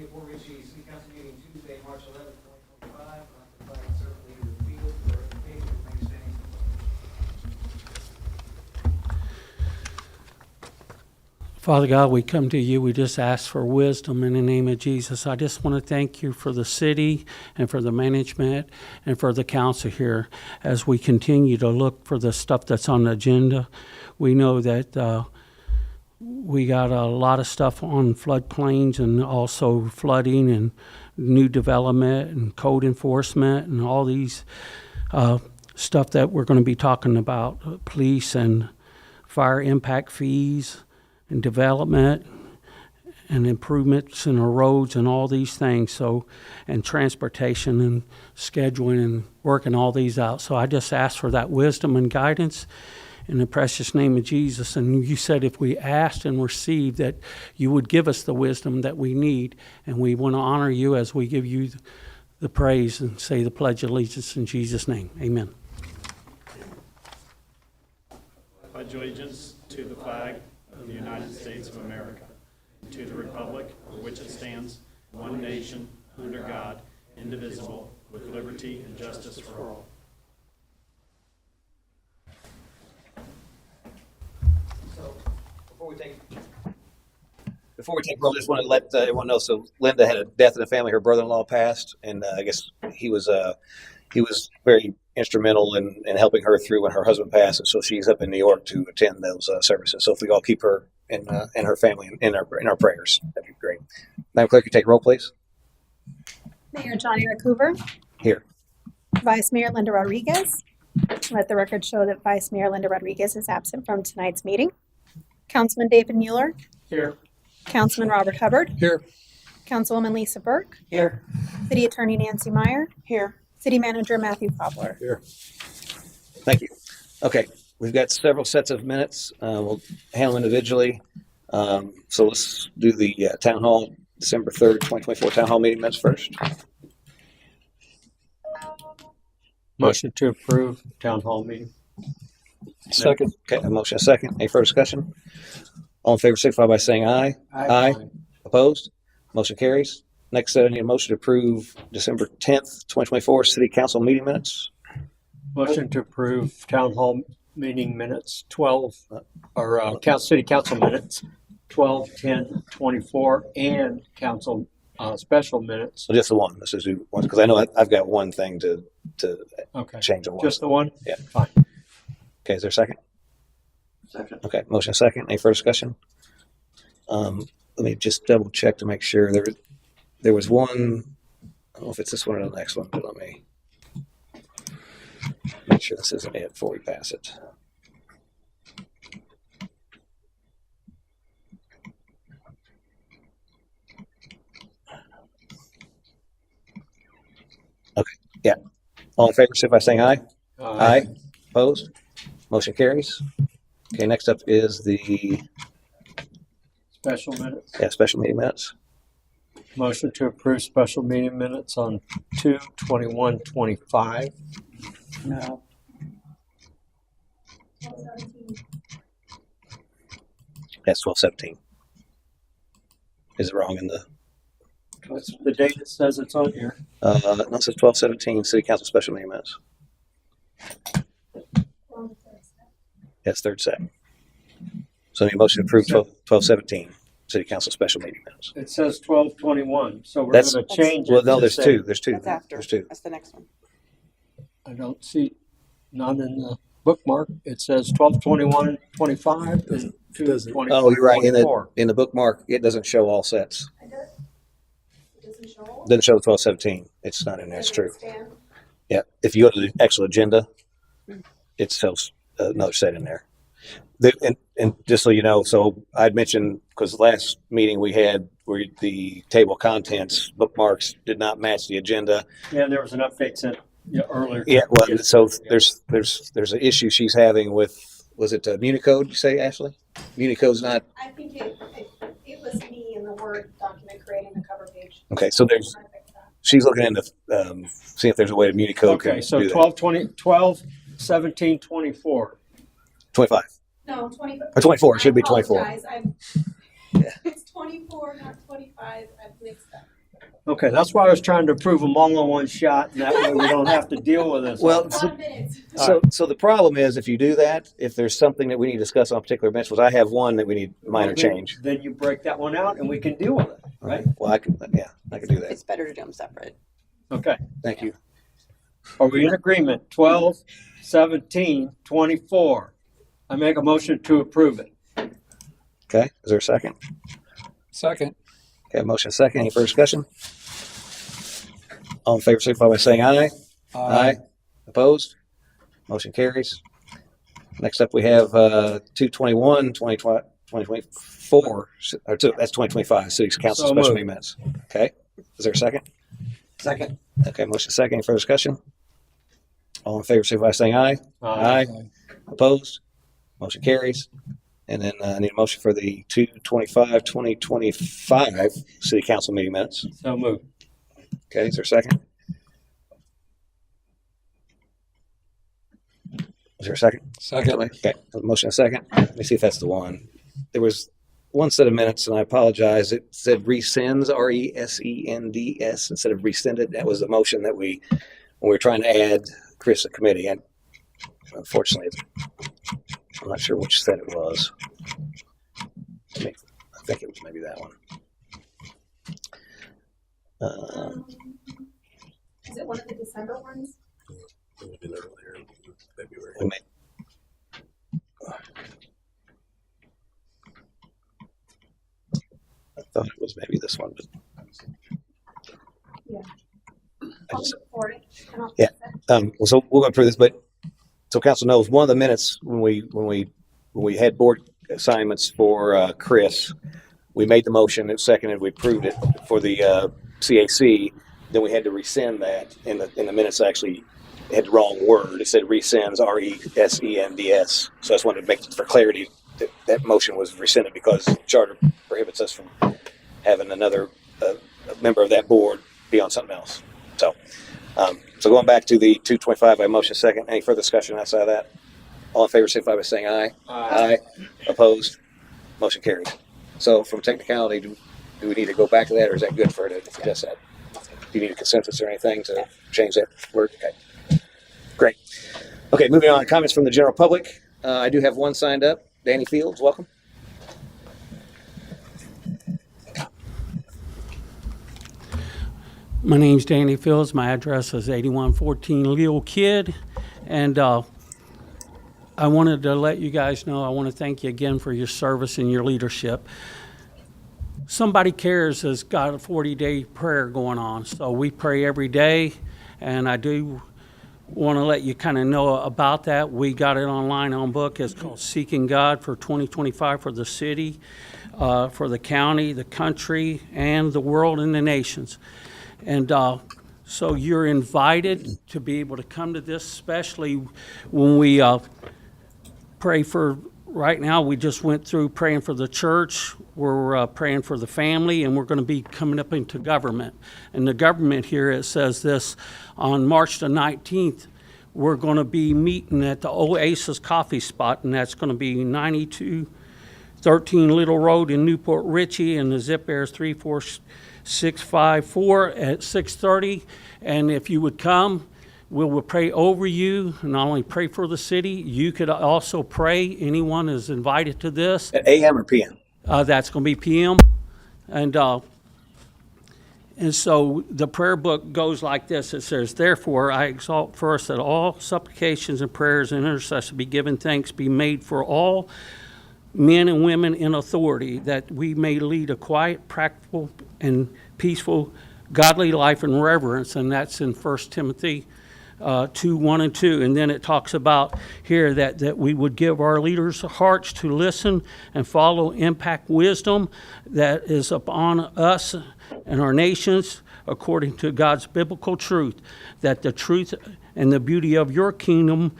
City Council meeting Tuesday, March 11th, 2025. I'd like to invite Servant Leader of the Field for invocation and make standing. Father God, we come to you. We just ask for wisdom in the name of Jesus. I just want to thank you for the city and for the management and for the council here as we continue to look for the stuff that's on the agenda. We know that we got a lot of stuff on floodplains and also flooding and new development and code enforcement and all these stuff that we're going to be talking about, police and fire impact fees and development and improvements in our roads and all these things, so, and transportation and scheduling and working all these out. So I just ask for that wisdom and guidance in the precious name of Jesus. And you said if we asked and received, that you would give us the wisdom that we need. And we want to honor you as we give you the praise and say the Pledge of Allegiance in Jesus' name. Amen. Pledge allegiance to the flag of the United States of America, and to the republic for which it stands, one nation, under God, indivisible, with liberty and justice for all. So, Before we take roll, I just want to let everyone know. So Linda had a death in the family. Her brother-in-law passed, and I guess he was very instrumental in helping her through when her husband passed. And so she's up in New York to attend those services. So if we all keep her and her family in our prayers, that'd be great. Madam Clerk, you take roll, please. Mayor John Eric Hoover. Here. Vice Mayor Linda Rodriguez. Let the record show that Vice Mayor Linda Rodriguez is absent from tonight's meeting. Councilman David Mueller. Here. Councilman Robert Hubbard. Here. Councilwoman Lisa Burke. Here. City Attorney Nancy Meyer. Here. City Manager Matthew Poplar. Here. Thank you. Okay, we've got several sets of minutes. We'll handle them individually. So let's do the Town Hall, December 3rd, 2024 Town Hall meeting minutes first. Motion to approve town hall meeting. Second. Okay, a motion, a second. Any further discussion? All in favor, signify by saying aye. Aye. Opposed? Motion carries. Next, I need a motion to approve December 10th, 2024 City Council meeting minutes. Motion to approve town hall meeting minutes 12, or city council minutes 12/10/24 and council special minutes. So just the one. This is one because I know I've got one thing to Okay. change the one. Just the one? Yeah. Fine. Okay, is there a second? Second. Okay, motion a second. Any further discussion? Let me just double check to make sure there was one. I don't know if it's this one or the next one, but let me make sure this isn't it before we pass it. Okay, yeah. All in favor, signify by saying aye. Aye. Opposed? Motion carries. Okay, next up is the Special minutes. special meeting minutes. Motion to approve special meeting minutes on 2/21/25. No. That's 12/17. Is it wrong in the? What's the date it says it's on here? No, it says 12/17 City Council special meeting minutes. That's third set. So I need a motion to approve 12/17 City Council special meeting minutes. It says 12/21, so we're That's- going to change it. Well, no, to there's say- two. There's two. That's after. There's two. That's the next one. I don't see, none in the bookmark. It says 12/21/25 and 2/24. Oh, you're right. In the bookmark, it doesn't show all sets. Doesn't show the 12/17. It's not in there. It's true. Yeah. If you go to the actual agenda, it shows another set in there. And just so you know, so I'd mentioned, because last meeting we had where the table contents bookmarks did not match the agenda. Yeah, there was an update sent earlier. Yeah, well, so there's an issue she's having with, was it Municode, you say, Ashley? Municode's not, I think it was me in the Word document creating the cover page. okay, so she's looking into seeing if there's a way to Municode Okay, can so do that. 12/17/24. 25. No, 24. Or 24, it should be 24. I apologize. Yeah. It's 24, not 25. I've mixed up. Okay, that's why I was trying to approve them all in one shot, and that way we don't have to deal with this. Well, so the problem is if you do that, if there's something that we need to discuss on a particular bench, I have one that we need minor change. Then you break that one out and we can deal with it, right? Well, I can do that. It's better to do them separate. Okay. Thank you. Are we in agreement? 12, 17, 24. I make a motion to approve it. Okay, is there a second? Second. Okay, motion second. Any further discussion? All in favor, signify by saying aye. Aye. Opposed? Motion carries. Next up, we have 221, 2024, or that's 2025, City Council So Special moved. Meeting Minutes. Okay, is there a second? Second. Okay, motion second. Any further discussion? All in favor, signify by saying aye. Aye. Opposed? Motion carries. And then I need a motion for the 2025 City Council Meeting Minutes. So moved. Okay, is there a second? Is there a second? Second. Okay, motion and second. Let me see if that's the one. There was one set of minutes, and I apologize. It said rescinds, RESENDS, instead of rescinded. That was the motion that when we were trying to add Chris to committee. And unfortunately, I'm not sure which set it was. I think it was maybe that one. Is it one of the December ones? We may- I thought it was maybe this one, but Yeah. I I'll just- look for it. And I'll Yeah. fix it. well, so we're going through this, but so council knows one of the minutes when we had board assignments for Chris, we made the motion, it seconded, we approved it for the CAC. Then we had to rescind that in the minutes. Actually, it had the wrong word. It said rescinds, RESENDS. So I just wanted to make for clarity that motion was rescinded because charter prohibits us from having another a member of that board be on something else. So going back to the 225 by motion second. Any further discussion outside of that? All in favor, signify by saying aye. Aye. Opposed? Motion carries. So from technicality, do we need to go back to that, or is that good for just that? Do you need a consensus or anything to change that word? Okay. Great. Okay, moving on. Comments from the general public. I do have one signed up. Danny Fields, welcome. My name's Danny Fields. My address is 8114 Leo Kid. And I wanted to let you guys know, I want to thank you again for your service and your leadership. Somebody Cares has got a 40-day prayer going on. So we pray every day. And I do want to let you kind of know about that. We got it online on book. It's called Seeking God for 2025 for the city, for the county, the country, and the world and the nations. And so you're invited to be able to come to this, especially when we pray for, right now we just went through praying for the church, we're praying for the family, and we're going to be coming up into government. And the government here, it says this, on March the 19th, we're going to be meeting at the Oasis Coffee Spot, and that's going to be 9213 Little Road in Newport Richey, and the zip there is 34654 at 6:30. And if you would come, we will pray over you, not only pray for the city, you could also pray. Anyone is invited to this. At AM or PM? That's going to be PM. And so the prayer book goes like this. It says, therefore, I exalt first that all supplications and prayers and intercession be given thanks be made for all men and women in authority, that we may lead a quiet, practical, and peaceful, godly life in reverence. And that's in 1 Timothy 2:1 and 2. And then it talks about here that we would give our leaders hearts to listen and follow impact wisdom that is upon us and our nations according to God's biblical truth, that the truth and the beauty of your kingdom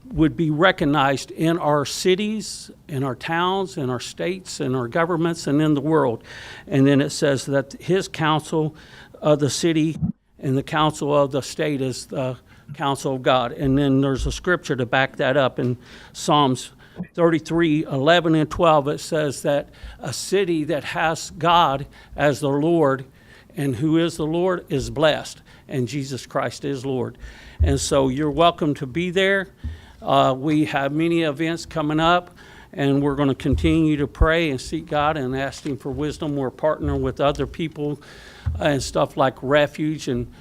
would be recognized in our cities, in our towns, in our states, in our governments, and in the world. And then it says that his council of the city and the council of the state is the council of God. And then there's a scripture to back that up in Psalms 33:11 and 12. It says that a city that has God as the Lord and who is the Lord is blessed, and Jesus Christ is Lord. And so you're welcome to be there. We have many events coming up, and we're going to continue to pray and seek God and ask Him for wisdom. We're partnering with other people and stuff like Refuge and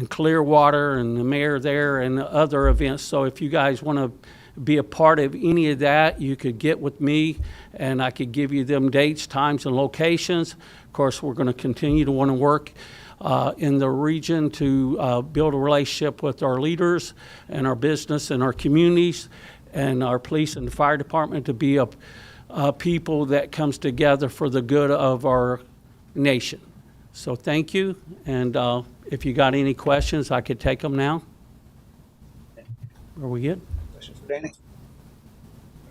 Clearwater and the mayor there and other events. So if you guys want to be a part of any of that, you could get with me and I could give you them dates, times, and locations. Of course, we're going to continue to want to work in the region to build a relationship with our leaders and our business and our communities and our police and the fire department to be a people that comes together for the good of our nation. So thank you, and if you got any questions, I could take them now. Are we good? Question for Danny?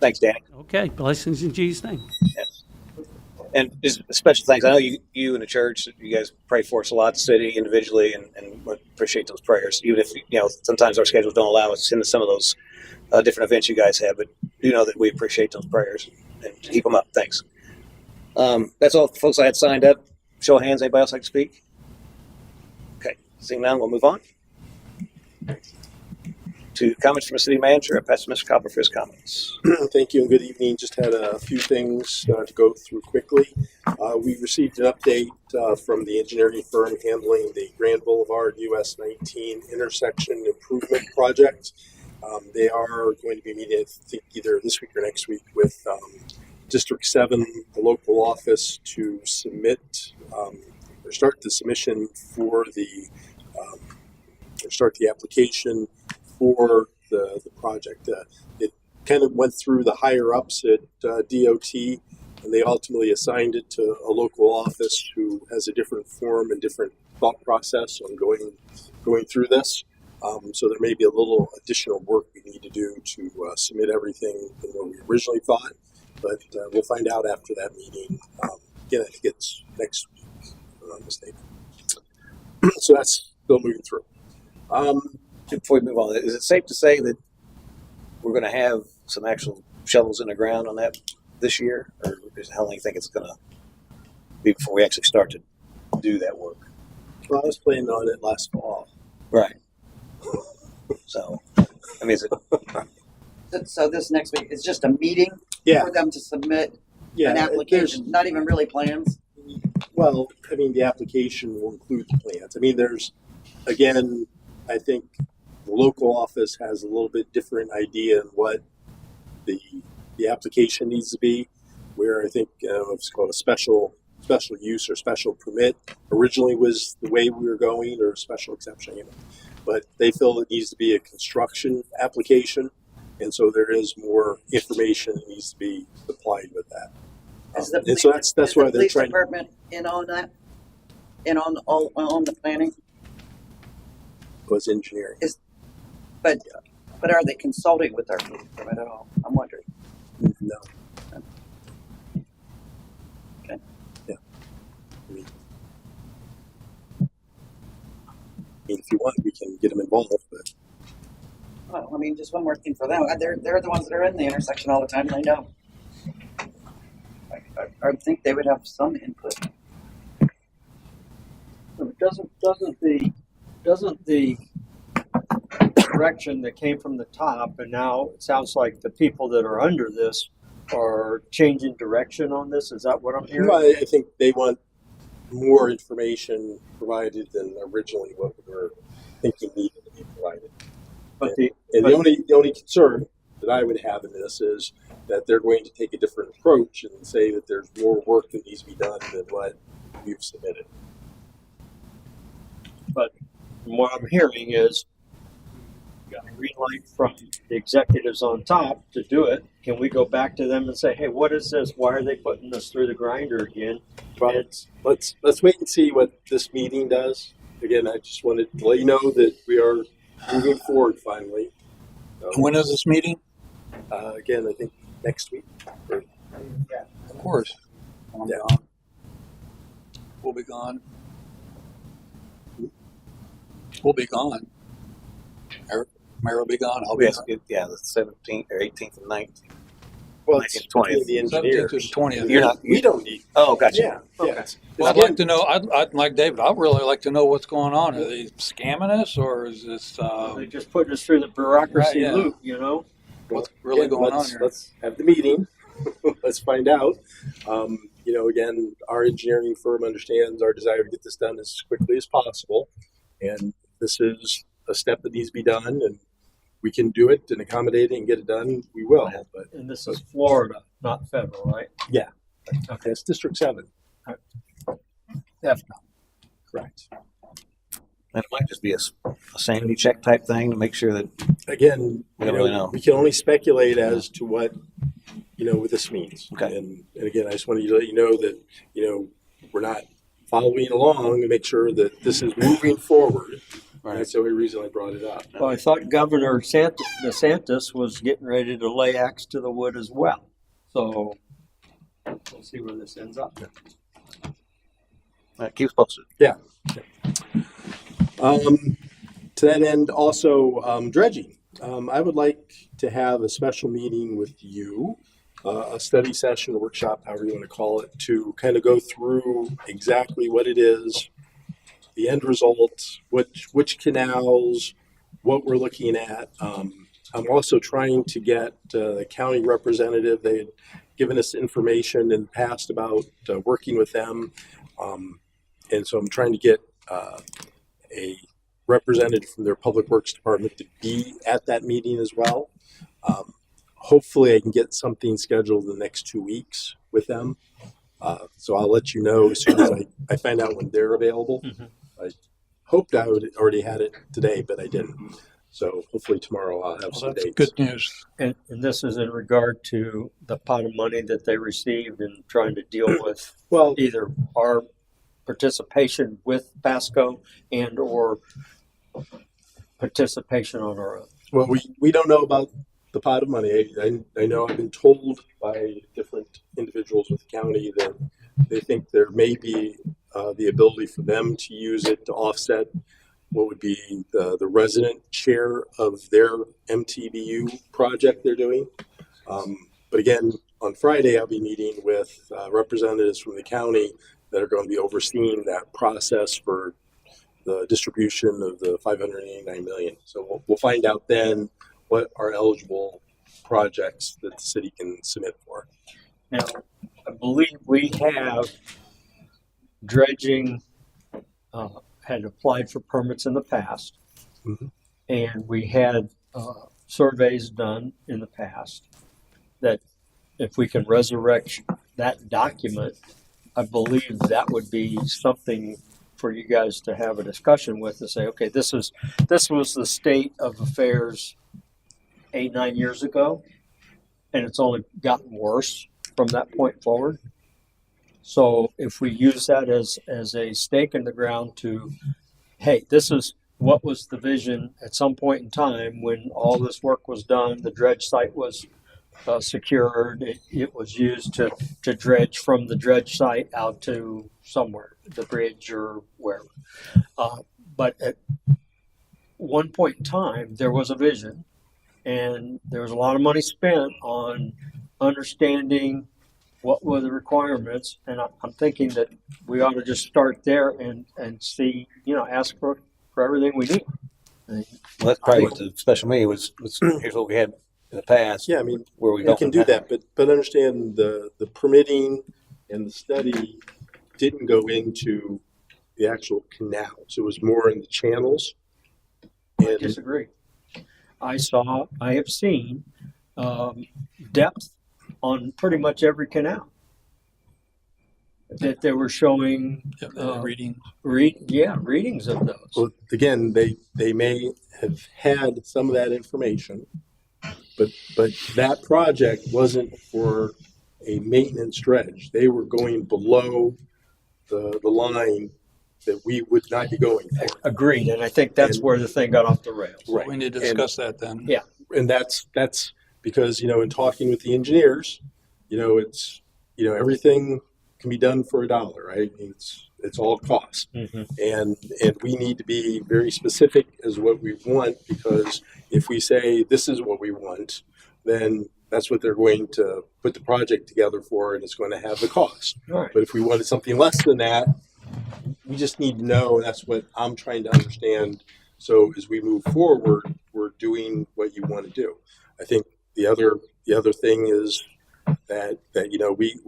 Thanks, Danny. Okay, blessings in Jesus' name. Yes. And just special thanks. I know you and the church, you guys pray for us a lot, the city, individually, and we appreciate those prayers. Even if, sometimes our schedules don't allow us into some of those different events you guys have, but do know that we appreciate those prayers and keep them up. Thanks. That's all the folks I had signed up. Show of hands, anybody else like to speak? Okay, seeing none, we'll move on to comments from the city manager. I pass to Mr. Copper for his comments. Thank you and good evening. Just had a few things to go through quickly. We received an update from the engineering firm handling the Grand Boulevard US 19 intersection improvement project. They are going to be meeting, I think, either this week or next week with District 7, the local office, to submit or start the submission for the or start the application for the project. It kind of went through the higher ups at DOT, and they ultimately assigned it to a local office who has a different form and different thought process on going through this. So there may be a little additional work we need to do to submit everything than what we originally thought, but we'll find out after that meeting. Again, I think it's next week, if I'm not mistaken. So that's still moving through. Before we move on, is it safe to say that we're going to have some actual shovels in the ground on that this year, or how long do you think it's going to be before we actually start to do that work? Well, I was planning on it last fall. Right. So, I mean, is it? So this next week is just a meeting Yeah, for them to submit yeah. an application, not even really plans? Well, I mean, the application will include the plans. I mean, there's, again, I think the local office has a little bit different idea on what the application needs to be, where I think it's called a special use or special permit originally was the way we were going, or a special exception, but they feel it needs to be a construction application, and so there is more information that needs to be applied with that. And so that's why they're police trying. department in on that, in on the planning. Was engineering. But are they consulting with our police department at all? I'm wondering. No. Okay. Yeah. I mean, if you want, we can get them involved, but Well, I mean, just one more thing for them. They're the ones that are in the intersection all the time. They know. I think they would have some input. Doesn't the direction that came from the top, and now it sounds like the people that are under this are changing direction on this? Is that what I'm hearing? well, I think they want more information provided than originally what we were thinking needed to be provided. But The only concern that I would have in this is that they're going to take a different approach and say that there's more work that needs to be done than what you've submitted. But what I'm hearing is, you got a green light from the executives on top to do it. Can we go back to them and say, hey, what is this? Why are they putting this through the grinder again? Well, let's wait and see what this meeting does. Again, I just wanted to let you know that we are moving forward finally. When is this meeting? Again, I think next week. Of course. I'm Yeah. gone. We'll be gone. We'll be gone. Mayor will be gone. I'll be Yes, gone. yeah, the 17th or 18th and 19th. Well, 19th, it's 20th. between the 17th to the engineers. 20th. You're not. We don't need. Oh, gotcha. Yeah, Okay. yeah. Well, I'd Again, like to know, I'd like David, I'd really like to know what's going on. Are they scamming us or is this, They're just putting us through the bureaucracy Right, yeah. loop, you know? what's really again, going on let's, here? Let's have the meeting. Let's find out. Again, our engineering firm understands our desire to get this done as quickly as possible. And this is a step that needs to be done, and we can do it and accommodate it and get it done, we will. But And this is Florida, not federal, right? yeah, okay, it's District 7. Definitely. Correct. And it might just be a sanity check type thing to make sure that Again, we don't really know. we can only speculate as to what what this means. Okay. And again, I just wanted to let you know that we're not following along to make sure that this is moving forward. Right. That's the only reason I brought it up. Well, I thought Governor DeSantis was getting ready to lay axe to the wood as well. So we'll see where this ends up. Keep us posted. To that end, also dredging. I would like to have a special meeting with you, a study session, a workshop, however you want to call it, to kind of go through exactly what it is, the end result, which canals, what we're looking at. I'm also trying to get the county representative. They had given us information in the past about working with them. And so I'm trying to get a representative from their public works department to be at that meeting as well. Hopefully I can get something scheduled in the next 2 weeks with them. So I'll let you know as soon as I find out when they're available. Mhm. I hoped I would already had it today, but I didn't. So hopefully tomorrow I'll have Well, some that's dates. good news. And this is in regard to the pot of money that they received and trying to deal with Well, either our participation with Pasco and or participation on our own. well, we don't know about the pot of money. I know I've been told by different individuals with the county that they think there may be the ability for them to use it to offset what would be the resident share of their MTBU project they're doing. But again, on Friday, I'll be meeting with representatives from the county that are going to be overseeing that process for the distribution of the 589 million. So we'll find out then what are eligible projects that the city can submit for. Now, I believe we have dredging had applied for permits in the past, Mhm. and we had surveys done in the past that if we can resurrect that document, I believe that would be something for you guys to have a discussion with to say, okay, this was the state of affairs 8-9 years ago, and it's only gotten worse from that point forward. So if we use that as a stake in the ground to, hey, this is what was the vision at some point in time when all this work was done, the dredge site was secured, it was used to dredge from the dredge site out to somewhere, the bridge or wherever. But at one point in time, there was a vision, and there was a lot of money spent on understanding what were the requirements, and I'm thinking that we ought to just start there and see, ask for everything we need. Well, that's probably what the special meeting was here's what we had in the past. Yeah, I mean, where we we don't can do that, but understand the permitting and the study didn't go into the actual canals. It was more in the channels. I And disagree. I have seen depth on pretty much every canal that they were showing Reading. readings of those. well, again, they may have had some of that information, but that project wasn't for a maintenance dredge. They were going below the line that we would not be going for. Agreed, and I think that's where the thing got off the rails. Right. We need to discuss that then. Yeah. And that's because in talking with the engineers, it's everything can be done for $1, right? It's all cost. Mm-hmm. And we need to be very specific as what we want, because if we say this is what we want, then that's what they're going to put the project together for, and it's going to have the cost. All right. But if we wanted something less than that, we just need to know, and that's what I'm trying to understand. So as we move forward, we're doing what you want to do. I think the other thing is that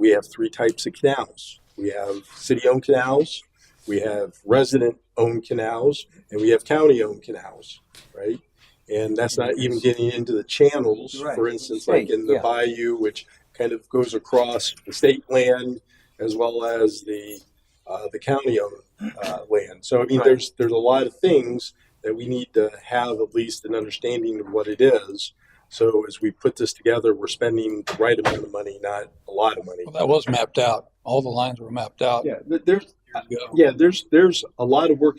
we have three types of canals. We have city-owned canals, we have resident-owned canals, and we have county-owned canals, right? And that's not even getting into the channels, Right. for instance, like in the Yeah. bayou, which kind of goes across the state land as well as the county-owned land. So I mean, Right. there's a lot of things that we need to have at least an understanding of what it is. So as we put this together, we're spending the right amount of money, not a lot of money. Well, that was mapped out. All the lines were mapped out. Yeah, there's Years ago. there's a lot of work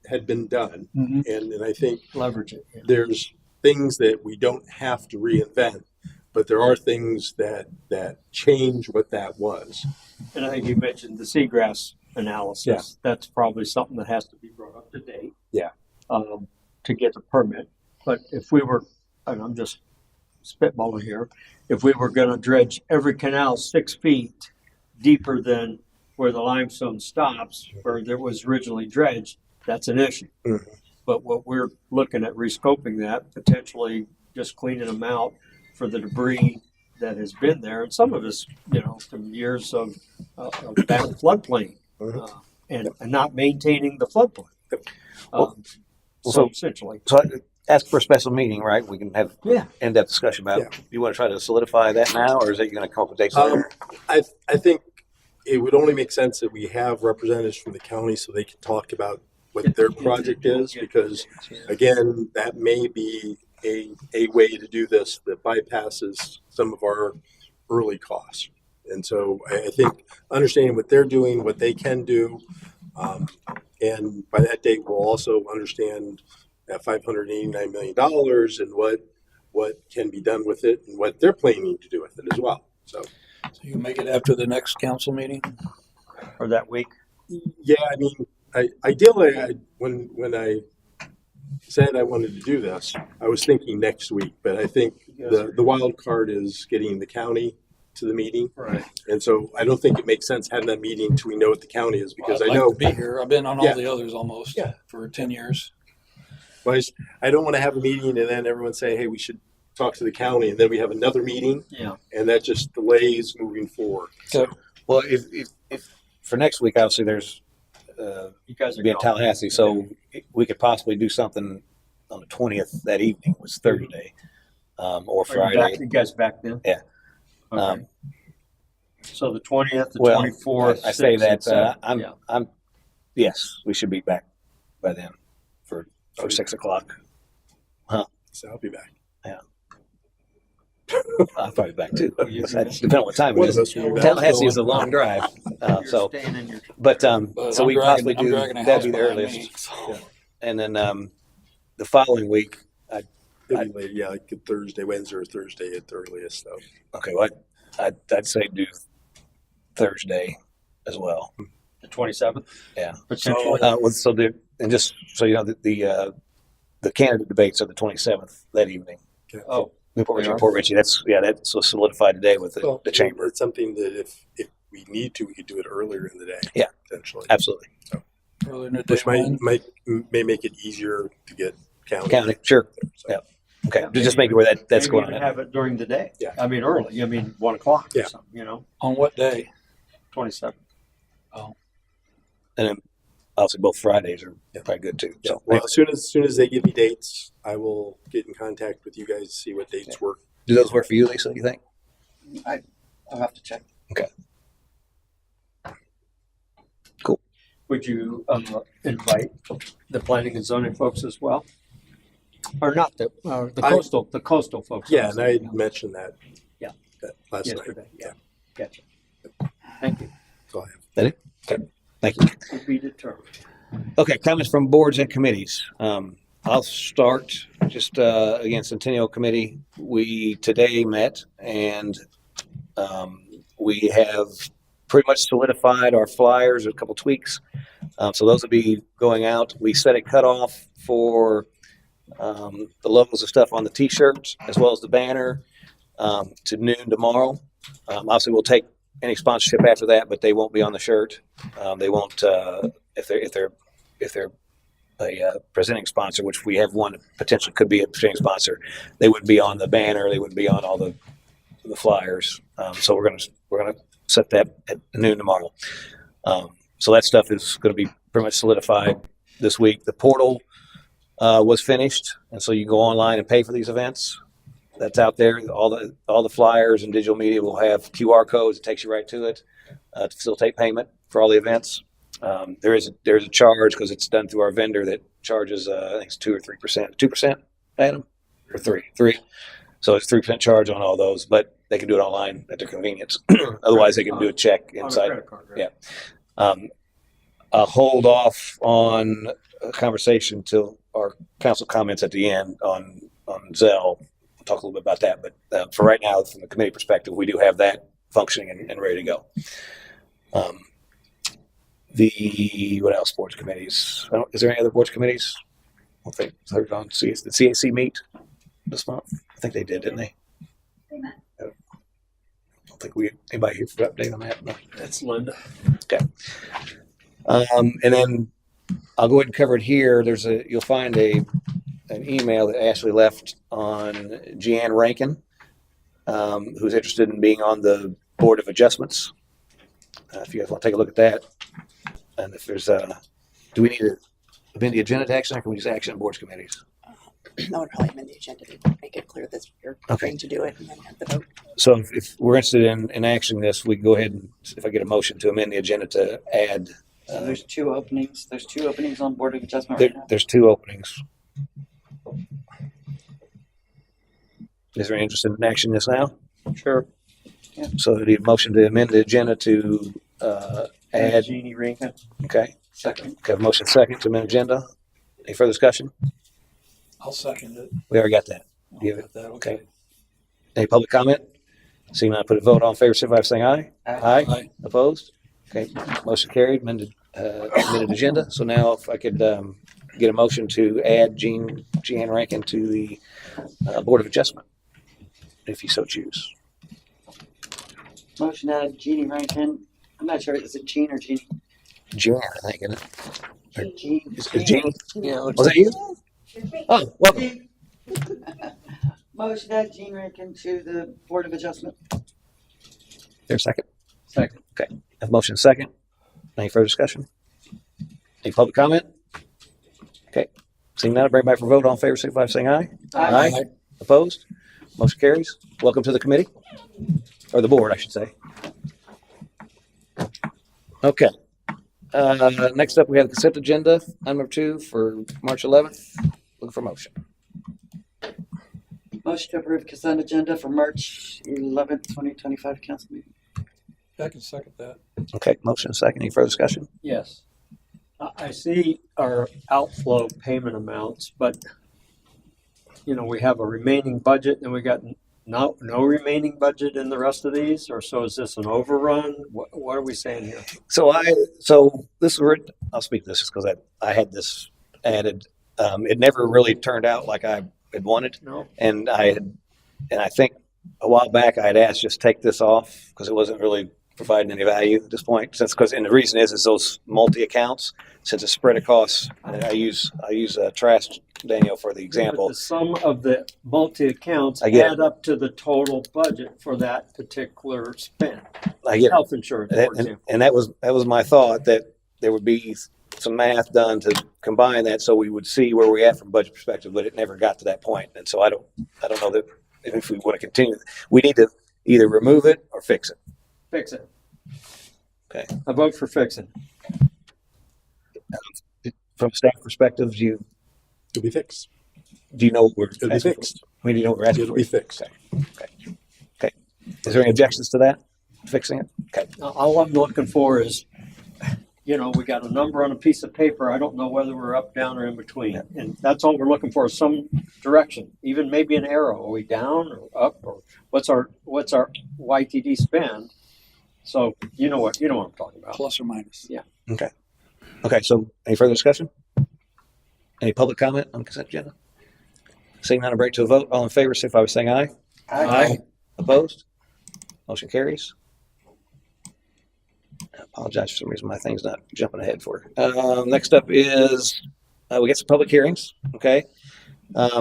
had been done, Mhm. and I think Leverage it. Yeah. there's things that we don't have to reinvent, but there are things that change what that was. And I think you mentioned the seagrass analysis. Yeah. That's probably something that has to be brought up to date. Yeah. To get the permit. But if we were, and I'm just spitballing here, if we were going to dredge every canal 6 feet deeper than where the limestone stops, where there was originally dredged, that's an issue. Mhm. But what we're looking at rescoping that, potentially just cleaning them out for the debris that has been there, and some of it's from years of bad floodplain, Mhm. and not maintaining the floodplain. So- Essentially, So ask for a special meeting, right? We can have yeah. in-depth discussion about it. Yeah. You want to try to solidify that now, or is it going to come up with dates later? I think it would only make sense that we have representatives from the county so they can talk about what their project is, because again, that may be a way to do this that bypasses some of our early costs. And so I think understanding what they're doing, what they can do, and by that date, we'll also understand that $589 million and what can be done with it and what they're planning to do with it as well. So, So you can make it after the next council meeting? Or that week. yeah, I mean, ideally, when I said I wanted to do this, I was thinking next week, but I think the wild card is getting the county to the meeting. Right. And so I don't think it makes sense having that meeting till we know what the county is, because I'd I like know to be here. I've been on all Yeah. the others almost Yeah. for 10 years. I don't want to have a meeting and then everyone say, hey, we should talk to the county, and then we have another meeting, Yeah. and that just delays moving forward. So Well, if for next week, obviously there's You guys are be in going. Tallahassee, so we could possibly do something on the 20th that evening, was Thursday, or Friday. You guys back then? Yeah. Okay. Um, So the 20th, the well, 24th. I say 6th, that, and 7th. I'm, Yeah. I'm, yes, we should be back by then for 6 o'clock. So I'll be back. I'll probably be back too. You- Depending on what time it One of is. us will be back. Tallahassee is a long drive, You're so, staying in your. but, but so I'm we dragging- possibly I'm do, dragging a that'd house be the behind earliest. me, so. And then, the following week, It'll be late, yeah, like Thursday, Wednesday, or Thursday at the earliest. So okay, well, I'd say do Thursday as well. The 27th? Yeah. Potentially. So and just so you know, the candidate debates are the 27th that evening. Oh, Newport Richey, They are? Port Richey. That's so solidified today with Well, the chamber. It's something that if we need to, we could do it earlier in the day. Yeah. Potentially. Absolutely. Earlier in the day, Which may make it easier to get County, sure. So, Yeah. Okay. Yeah, Just make it where that's maybe going even on. have it during the day. Yeah. I mean, early. I mean, 1 o'clock or Yeah. something, on what day? 27th. And then obviously both Fridays are probably good too. Yeah. So Well, as soon as they give me dates, I will get in contact with you guys to see what dates work. do those work for you, Lisa? You think? I'll have to check. Would you invite the planning and zoning folks as well? Or not the coastal folks? Yeah, and I had mentioned that. Yeah. That last night. Yesterday, yeah. Gotcha. Thank you. That's all I have. That it? Okay. Thank you. To be determined. Okay, comments from boards and committees. I'll start just again, Centennial Committee. We today met and we have pretty much solidified our flyers, a couple tweaks. So those will be going out. We set a cutoff for the logos and stuff on the t-shirts as well as the banner. to noon tomorrow. Obviously, we'll take any sponsorship after that, but they won't be on the shirt. They won't if they're a presenting sponsor, which we have one that potentially could be a presenting sponsor. They would be on the banner. They would be on all the flyers. So we're gonna set that at noon tomorrow. So that stuff is going to be pretty much solidified this week. The portal was finished, and so you can go online and pay for these events. That's out there. All the flyers and digital media will have QR codes. It takes you right to it to facilitate payment for all the events. There's a charge because it's done through our vendor that charges I think it's 2 or 3%. 2%, Adam, or 3. So it's 3% charge on all those, but they can do it online at their convenience. Otherwise, they can do a check inside. credit card, right? Yeah. I'll hold off on a conversation till our council comments at the end on Zelle. We'll talk a little bit about that, but for right now, from the committee perspective, we do have that functioning and ready to go. What else? Boards committees. Is there any other boards committees? I think they're on. The CAC meet this month. I think they did, didn't they? They met. I don't think anybody here for an update on that. No. That's Linda. Okay. And then I'll go ahead and cover it here. You'll find an email that Ashley left on Jeanne Rankin, who's interested in being on the Board of Adjustments. If you guys want to take a look at that. And if there's do we need to amend the agenda to action, or can we just action on boards committees? I would probably amend the agenda to make it clear that you're Okay. going to do it and then have the vote. So if we're interested in actioning this, we can go ahead and, if I get a motion to amend the agenda to add, So there's 2 openings. There's 2 openings on Board of Adjustment right now. there's 2 openings. Is there any interest in action this now? Sure. So I need a motion to amend the agenda to add. Jeannie Rankin. Okay. Second. Okay, motion second to amend agenda. Any further discussion? I'll second it. We already got that. I'll get that. Okay. Any public comment? Seeing none, put a vote. All in favor, signify by saying aye. Aye. Aye. Opposed? Okay, motion carried. Amended agenda. So now if I could get a motion to add Jeanne Rankin to the Board of Adjustment, if you so choose. Motion to add Jeannie Rankin. I'm not sure. Is it Jean or Jeannie? Jeanne, I think, isn't it? Jean. Is Jeanne? Yeah. Was that you? Oh, welcome. Motion to add Jean Rankin to the Board of Adjustment. There's a second. Second. Okay, have a motion second. Any further discussion? Any public comment? Okay, seeing none, bring it back for vote. All in favor, signify by saying aye. Aye. Opposed? Motion carries. Welcome to the committee, or the board, I should say. Okay. Next up, we have the consent agenda, item number 2 for March 11th. Looking for motion. Motion to approve consent agenda for March 11th, 2025 council meeting. I can second that. Okay, motion second. Any further discussion? Yes. I see our outflow payment amounts, but we have a remaining budget and we got no remaining budget in the rest of these, or so is this an overrun? What are we saying here? So this is where I'll speak to this just because I had this added. It never really turned out like I had wanted. No. And I think a while back I had asked just take this off because it wasn't really providing any value at this point. And the reason is those multi accounts, since it's spread across. I use Trash Daniel for the example. But the sum of the multi accounts I get add up to the total budget for that particular spend. I get Health insurance, for example. and that was my thought, that there would be some math done to combine that so we would see where we're at from a budget perspective, but it never got to that point. And so I don't know that if we want to continue, we need to either remove it or fix it. Fix it. Okay. I vote for fixing. From a staff perspective, do It'll be fixed. you know what we're It'll be asking fixed. for? I mean, do you know what we're asking It'll for? be fixed. Okay. Is there any objections to that? Fixing it? Okay. Now, all I'm looking for is, we got a number on a piece of paper. I don't know whether we're up, down, or in between. Yeah. And that's all we're looking for, is some direction, even maybe an arrow. Are we down or up, or what's our YTD spend? So you know what I'm talking about. Plus or minus. Yeah. Okay. So any further discussion? Any public comment on the consent agenda? Seeing none, a break to a vote. All in favor, signify by saying aye. Aye. Opposed? Motion carries. I apologize for some reason my thing's not jumping ahead for it. Next up is we get some public hearings. Okay.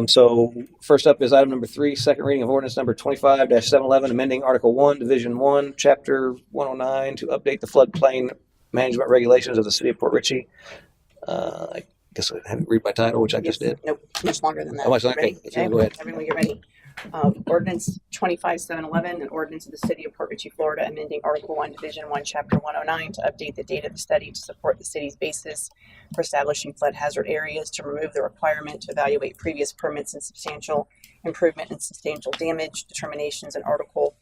So first up is item number 3, second reading of ordinance number 25-711, amending Article 1, Division 1, Chapter 109 to update the floodplain management regulations of the city of Port Richey. I guess I haven't read my title, which I just did. Nope, much longer than that. How much? You Okay, ready? so go ahead. Everyone get ready. Ordinance 25-711, an ordinance of the city of Port Richey, Florida, amending Article 1, Division 1, Chapter 109 to update the date of the study to support the city's basis for establishing flood hazard areas, to remove the requirement to evaluate previous permits and substantial improvement and substantial damage determinations in Article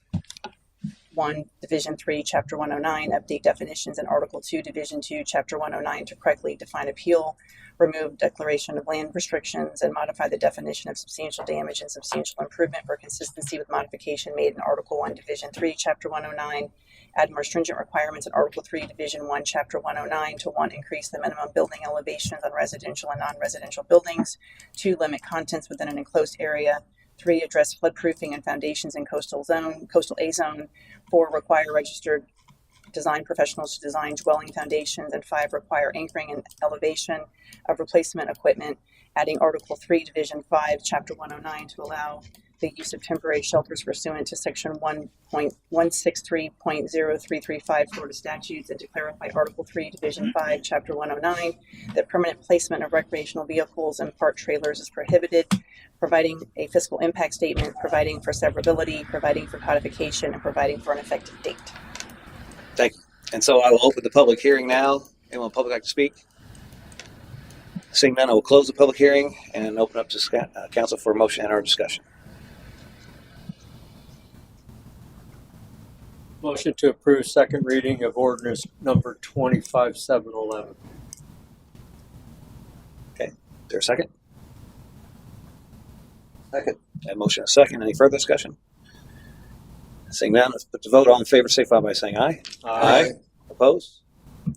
1, Division 3, Chapter 109, update definitions in Article 2, Division 2, Chapter 109 to correctly define appeal, remove declaration of land restrictions, and modify the definition of substantial damage and substantial improvement for consistency with modification made in Article 1, Division 3, Chapter 109, add more stringent requirements in Article 3, Division 1, Chapter 109 to 1, increase the minimum building elevations on residential and non-residential buildings, 2, limit contents within an enclosed area, 3, address floodproofing and foundations in coastal A zone, 4, require registered design professionals to design dwelling foundations, and 5, require anchoring and elevation of replacement equipment, adding Article 3, Division 5, Chapter 109 to allow the use of temporary shelters pursuant to Section 1.163.0335 Florida statutes, and to clarify Article 3, Division 5, Chapter 109, that permanent placement of recreational vehicles and park trailers is prohibited, providing a fiscal impact statement, providing for severability, providing for codification, and providing for an effective date. Thank you. And so I will open the public hearing now. Anyone in the public like to speak? Seeing none, I will close the public hearing and open up to council for a motion and our discussion. Motion to approve second reading of ordinance number 25-711. Okay. Is there a second? Second. A motion and a second. Any further discussion? Seeing none, let's put the vote. All in favor, signify by saying aye. Aye. Opposed?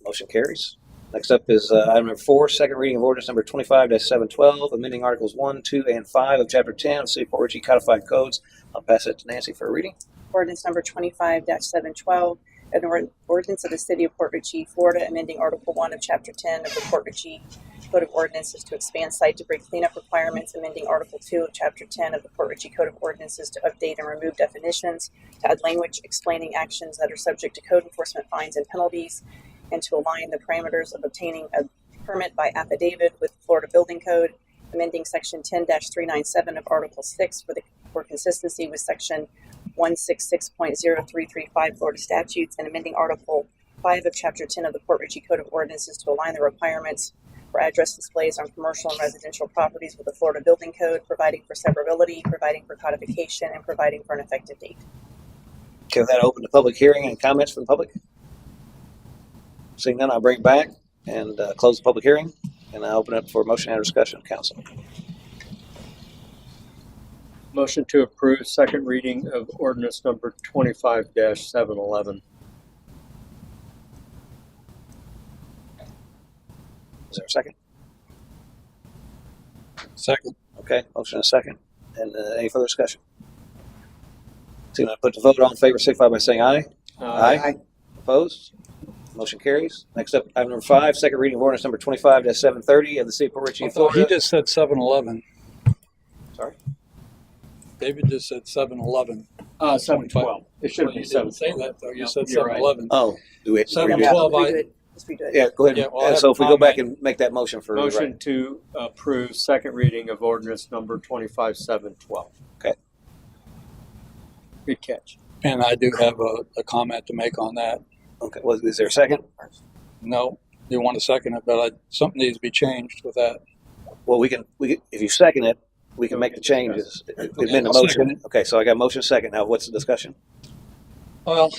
Motion carries. Next up is item number 4, second reading of ordinance number 25-712, amending Articles 1, 2, and 5 of Chapter 10 of City of Port Richey Codified Codes. I'll pass it to Nancy for a reading. Ordinance number 25-712, an ordinance of the city of Port Richey, Florida, amending Article 1 of Chapter 10 of the Port Richey Code of Ordinances to expand site debris cleanup requirements, amending Article 2 of Chapter 10 of the Port Richey Code of Ordinances to update and remove definitions, to add language explaining actions that are subject to code enforcement fines and penalties, and to align the parameters of obtaining a permit by affidavit with the Florida Building Code, amending Section 10-397 of Article 6 for consistency with Section 166.0335 Florida statutes, and amending Article 5 of Chapter 10 of the Port Richey Code of Ordinances to align the requirements for address displays on commercial and residential properties with the Florida Building Code, providing for severability, providing for codification, and providing for an effective date. Okay, with that, open the public hearing and comments from the public. Seeing none, I'll bring it back and close the public hearing, and I'll open up for motion and discussion of council. Motion to approve second reading of ordinance number 25-711. Is there a second? Second. Okay, motion and a second. And any further discussion? Seeing none, put the vote. All in favor, signify by saying aye. Aye. Opposed? Motion carries. Next up, item number 5, second reading of ordinance number 25-730 of the City of Port Richey, I thought he Florida. just said 7-11. Sorry? David just said 7-11. 712. It should Well, be you didn't say 712. that though. You Yeah, said you're right. 7-11. Oh, do we have to redo it? 7-12. Redo it. Just redo it. Yeah, go ahead. Yeah, well, I have So if we go back comment. and make that motion for Motion right. to approve second reading of ordinance number 25-712. Okay. Good catch. And I do have a comment to make on that. Okay, well, is there a second? No, you want to second it, but something needs to be changed with that. Well, we can if you second it, we can make the changes. Amend the I'll second motion. Okay, so I got motion second. Now, what's the discussion? Well,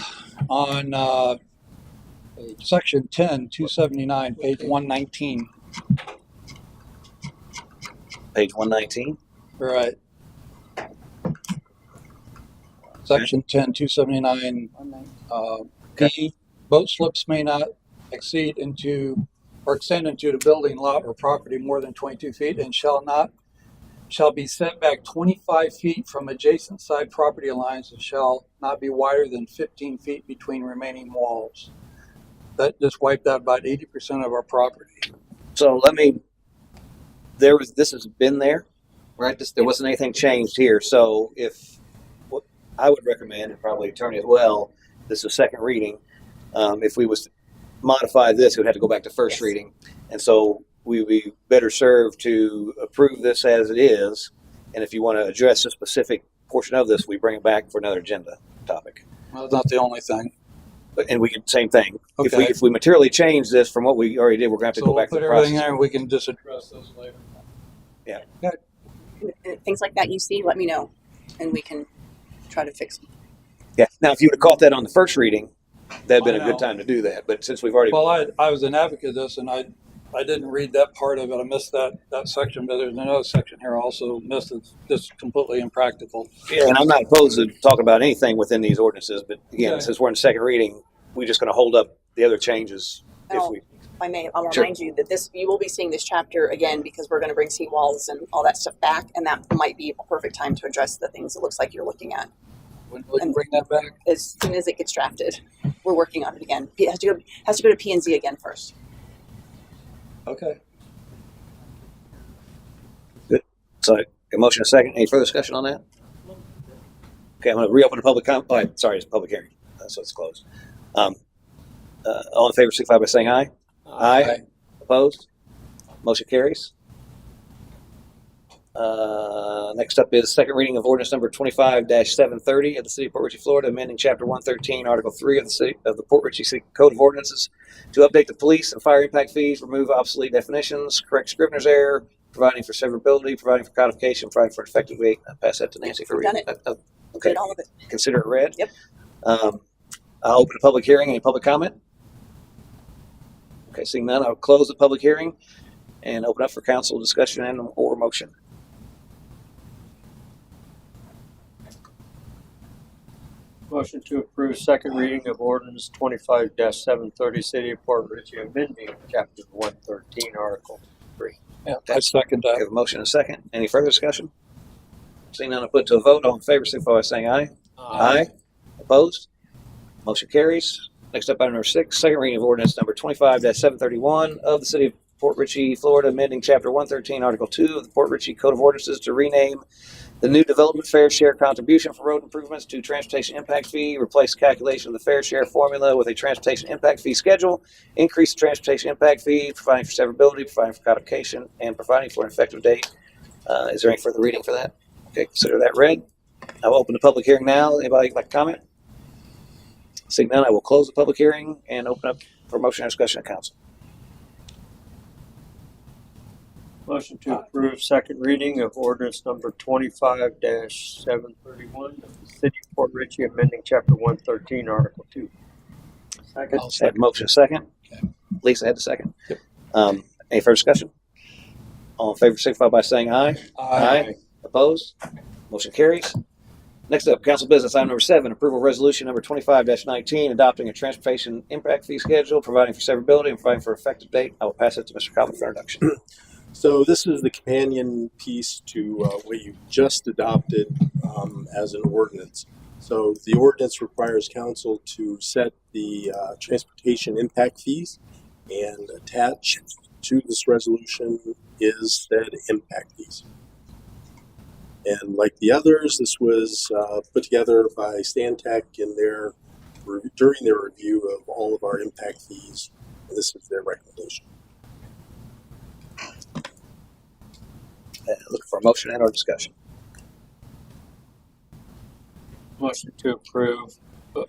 on section 10, 279, page 119. Page 119. Right. Section 10, 279, B, boat slips may not exceed into or extend into the building lot or property more than 22 feet and shall not shall be set back 25 feet from adjacent side property lines and shall not be wider than 15 feet between remaining walls. That just wiped out about 80% of our property. So this has been there, right? There wasn't anything changed here. So what I would recommend, and probably attorney as well, this is a second reading. If we was to modify this, it would have to go back to first reading. And so we would be better served to approve this as it is. And if you want to address a specific portion of this, we bring it back for another agenda topic. Well, that's not the only thing. And we can, same thing. Okay. If we materially change this from what we already did, we're going to have to So go we'll back to put the everything process. there and we can just address those later. And things like that you see, let me know, and we can try to fix them. Yeah. Now, if you would have caught that on the first reading, that'd been a I good know. time to do that. But since we've already, Well, I was an advocate of this, and I didn't read that part of it. I missed that section, but there's another section here I also missed. It's just completely impractical. yeah, and I'm not opposed to talking about anything within these ordinances, but again, Okay. since we're in second reading, we're just going to hold up the other changes. Oh. If I may, I'll remind you that you will be seeing this chapter again because we're going to bring seawalls and all that stuff back, and that might be a perfect time to address the things it looks like you're looking at When will you bring that back? as soon as it gets drafted. We're working on it again. It has to go to P&Z again first. Okay. So, a motion, a second. Any further discussion on that? Okay, I'm going to reopen the public comment. Oh, sorry, it's a public hearing, so it's closed. All in favor, signify by saying aye. Aye. Opposed? Motion carries. Next up is second reading of ordinance number 25-730 of the City of Port Richey, Florida, amending Chapter 113, Article 3 of the Port Richey City Code of Ordinances to update the police and fire impact fees, remove obsolete definitions, correct scrivener's error, providing for severability, providing for codification, providing for effective date. I'll pass that to Nancy for We've reading. done it. Okay. Did all of it. Consider it read. Yep. I'll open a public hearing. Any public comment? Okay, seeing none, I'll close the public hearing and open up for council discussion and or motion. Motion to approve second reading of ordinance 25-730, City of Port Richey, amending Chapter 113, Article 3. Yeah, I second I that. have a motion and a second. Any further discussion? Seeing none, I'll put to a vote. All in favor, signify by saying aye. Aye. Opposed? Motion carries. Next up, item number 6, second reading of ordinance number 25-731 of the City of Port Richey, Florida, amending Chapter 113, Article 2 of the Port Richey Code of Ordinances to rename the new development fair share contribution for road improvements to transportation impact fee, replace calculation of the fair share formula with a transportation impact fee schedule, increase the transportation impact fee, providing for severability, providing for codification, and providing for an effective date. Is there any further reading for that? Okay, consider that read. I will open the public hearing now. Anybody like to comment? Seeing none, I will close the public hearing and open up for motion and discussion at council. Motion to approve second reading of ordinance number 25-731 of the City of Port Richey, amending Chapter 113, Article 2. Second. I'll Had motion second. Okay. Lisa had the second. Yep. Any further discussion? All in favor, signify by saying aye. Aye. Opposed? Motion carries. Next up, council business item number 7, approval resolution number 25-19, adopting a transportation impact fee schedule, providing for severability and providing for effective date. I will pass it to Mr. Cobb for introduction. So this is the companion piece to what you just adopted as an ordinance. So the ordinance requires council to set the transportation impact fees, and attached to this resolution is said impact fees. And like the others, this was put together by Stantec during their review of all of our impact fees, and this is their recommendation. Looking for a motion and or discussion. Motion to approve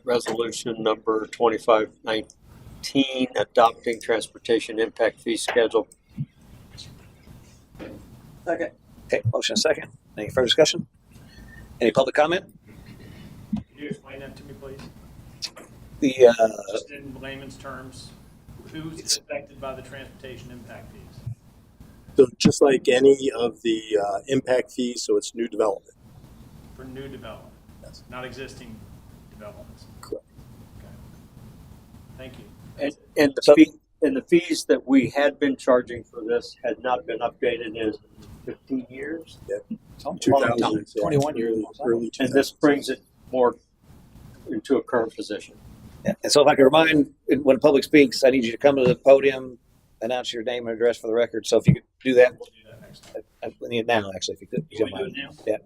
resolution number 2519, adopting transportation impact fee schedule. Second. Okay, motion and second. Any further discussion? Any public comment? Can you explain that to me, please? The Just in layman's terms, who's affected by the transportation impact fees? So just like any of the impact fees, so it's new development. For new development, Yes. not existing developments. Correct. Okay. Thank you. And the fees that we had been charging for this had not been updated 15 years. Something long time, 2000s, yeah, 21 years. early And this 2000s. brings it more into a current position. Yeah. And so if I could remind, when the public speaks, I need you to come to the podium, announce your name and address for the record. So if you could do that, We'll do that next time. I need it now, actually, if you could. You want me to do it now? Yeah.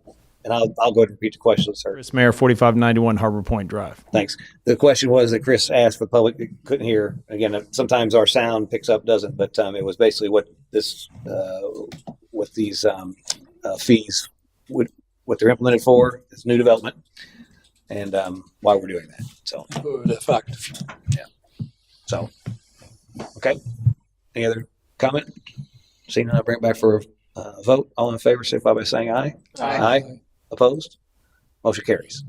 And I'll go ahead and repeat the question, sir. Chris Mayer, 4591 Harbor Point Drive. Thanks. The question was that Chris asked for the public that couldn't hear. Again, sometimes our sound picks up, doesn't, but it was basically what this, what these fees would, what they're implemented for. It's new development, and why we're doing that. So, Who would affect? so okay. Any other comment? Seeing none, I'll bring it back for a vote. All in favor, signify by saying aye. Aye. Opposed? Motion carries.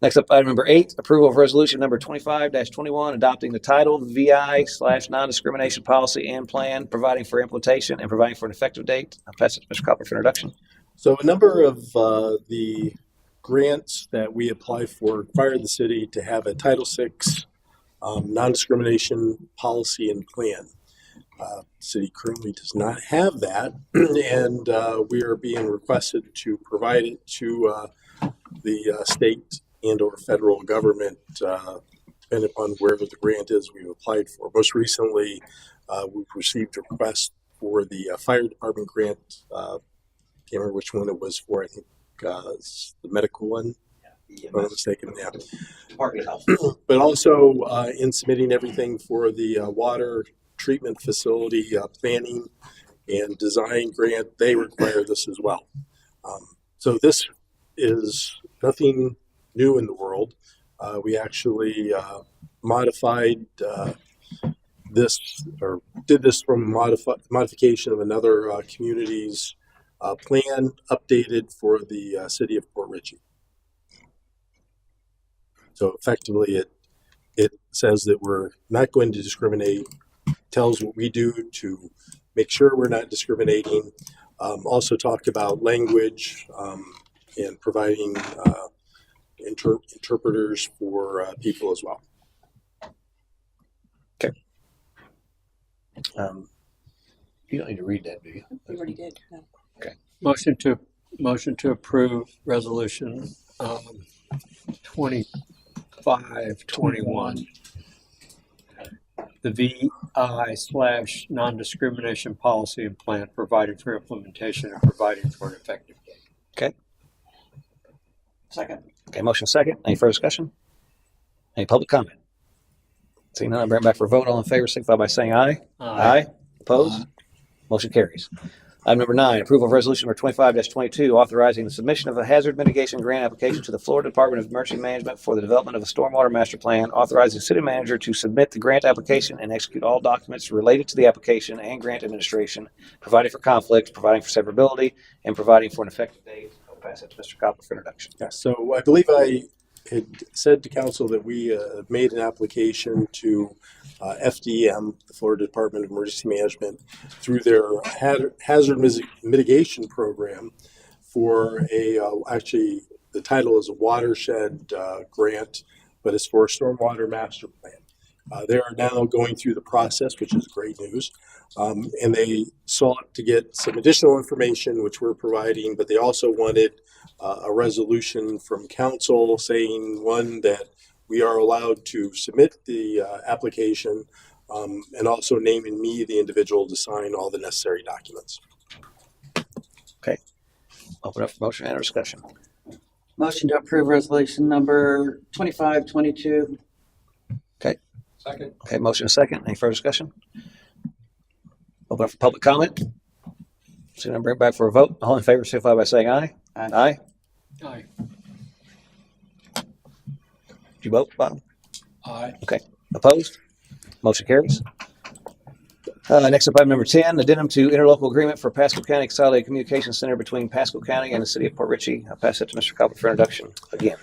Next up, item number 8, approval of resolution number 25-21, adopting the title VI/non-discrimination policy and plan, providing for implementation and providing for an effective date. I'll pass it to Mr. Copper for introduction. So a number of the grants that we apply for require the city to have a Title VI non-discrimination policy and plan. The city currently does not have that, and we are being requested to provide it to the state and or federal government, depending upon where the grant is we've applied for. Most recently, we've received a request for the fire department grant. Can't remember which one it was for. I think it's the medical one, if I'm not mistaken. Yeah. Department of Health. But also in submitting everything for the water treatment facility planning and design grant, they require this as well. So this is nothing new in the world. We actually modified this, or did this from modification of another community's plan, updated for the city of Port Richey. So effectively, it says that we're not going to discriminate, tells what we do to make sure we're not discriminating. Also talk about language and providing interpreters for people as well. Okay. You don't need to read that, do you? You already did. No. Motion to approve resolution 2521. The VI/non-discrimination policy and plan, providing for implementation and providing for an effective date. Okay. Second. Okay, motion second. Any further discussion? Any public comment? Seeing none, I'll bring it back for a vote. All in favor, signify by saying aye. Opposed? Motion carries. Item number 9, approval of resolution number 25-22, authorizing the submission of a hazard mitigation grant application to the Florida Department of Emergency Management for the development of a stormwater master plan, authorizing the city manager to submit the grant application and execute all documents related to the application and grant administration, providing for conflicts, providing for severability, and providing for an effective date. I'll pass it to Mr. Copper for introduction. Yeah, so I believe I had said to council that we made an application to FDM, the Florida Department of Emergency Management, through their hazard mitigation program for actually the title is a watershed grant, but it's for a stormwater master plan. They are now going through the process, which is great news. And they sought to get some additional information, which we're providing, but they also wanted a resolution from council saying, one, that we are allowed to submit the application, and also naming me the individual to sign all the necessary documents. Okay. Open up for motion and discussion. Motion to approve resolution number 2522. Second. Okay, motion and second. Any further discussion? Open up for public comment. Seeing none, bring it back for a vote. All in favor, signify by saying aye. Aye. Aye. Did you vote, Bob? Aye. Okay. Opposed? Motion carries. Next up, item number 10, addendum to interlocal agreement for Pasco County Consolidated Communications Center between Pasco County and the city of Port Richey. I'll pass it to Mr. Copper for introduction again.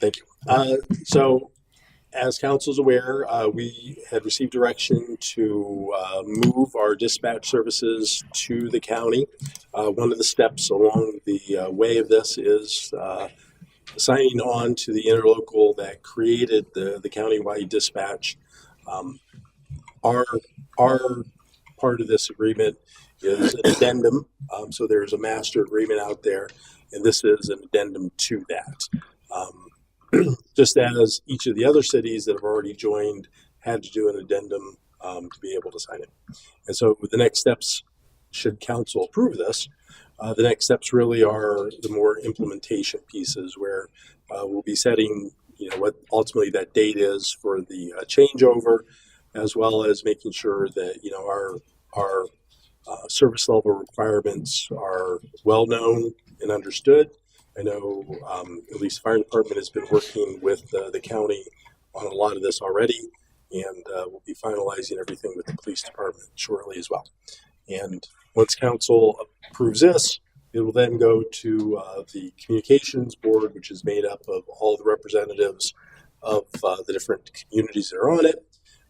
Thank you. So, as council's aware, we had received direction to move our dispatch services to the county. One of the steps along the way of this is signing on to the interlocal that created the countywide dispatch. Our part of this agreement is an addendum. So there's a master agreement out there, and this is an addendum to that. Just as each of the other cities that have already joined had to do an addendum to be able to sign it. And so the next steps, should council approve this, the next steps really are the more implementation pieces where we'll be setting, what ultimately that date is for the changeover, as well as making sure that, our service level requirements are well known and understood. I know at least the fire department has been working with the county on a lot of this already, and we'll be finalizing everything with the police department shortly as well. And once council approves this, it will then go to the communications board, which is made up of all the representatives of the different communities that are on it.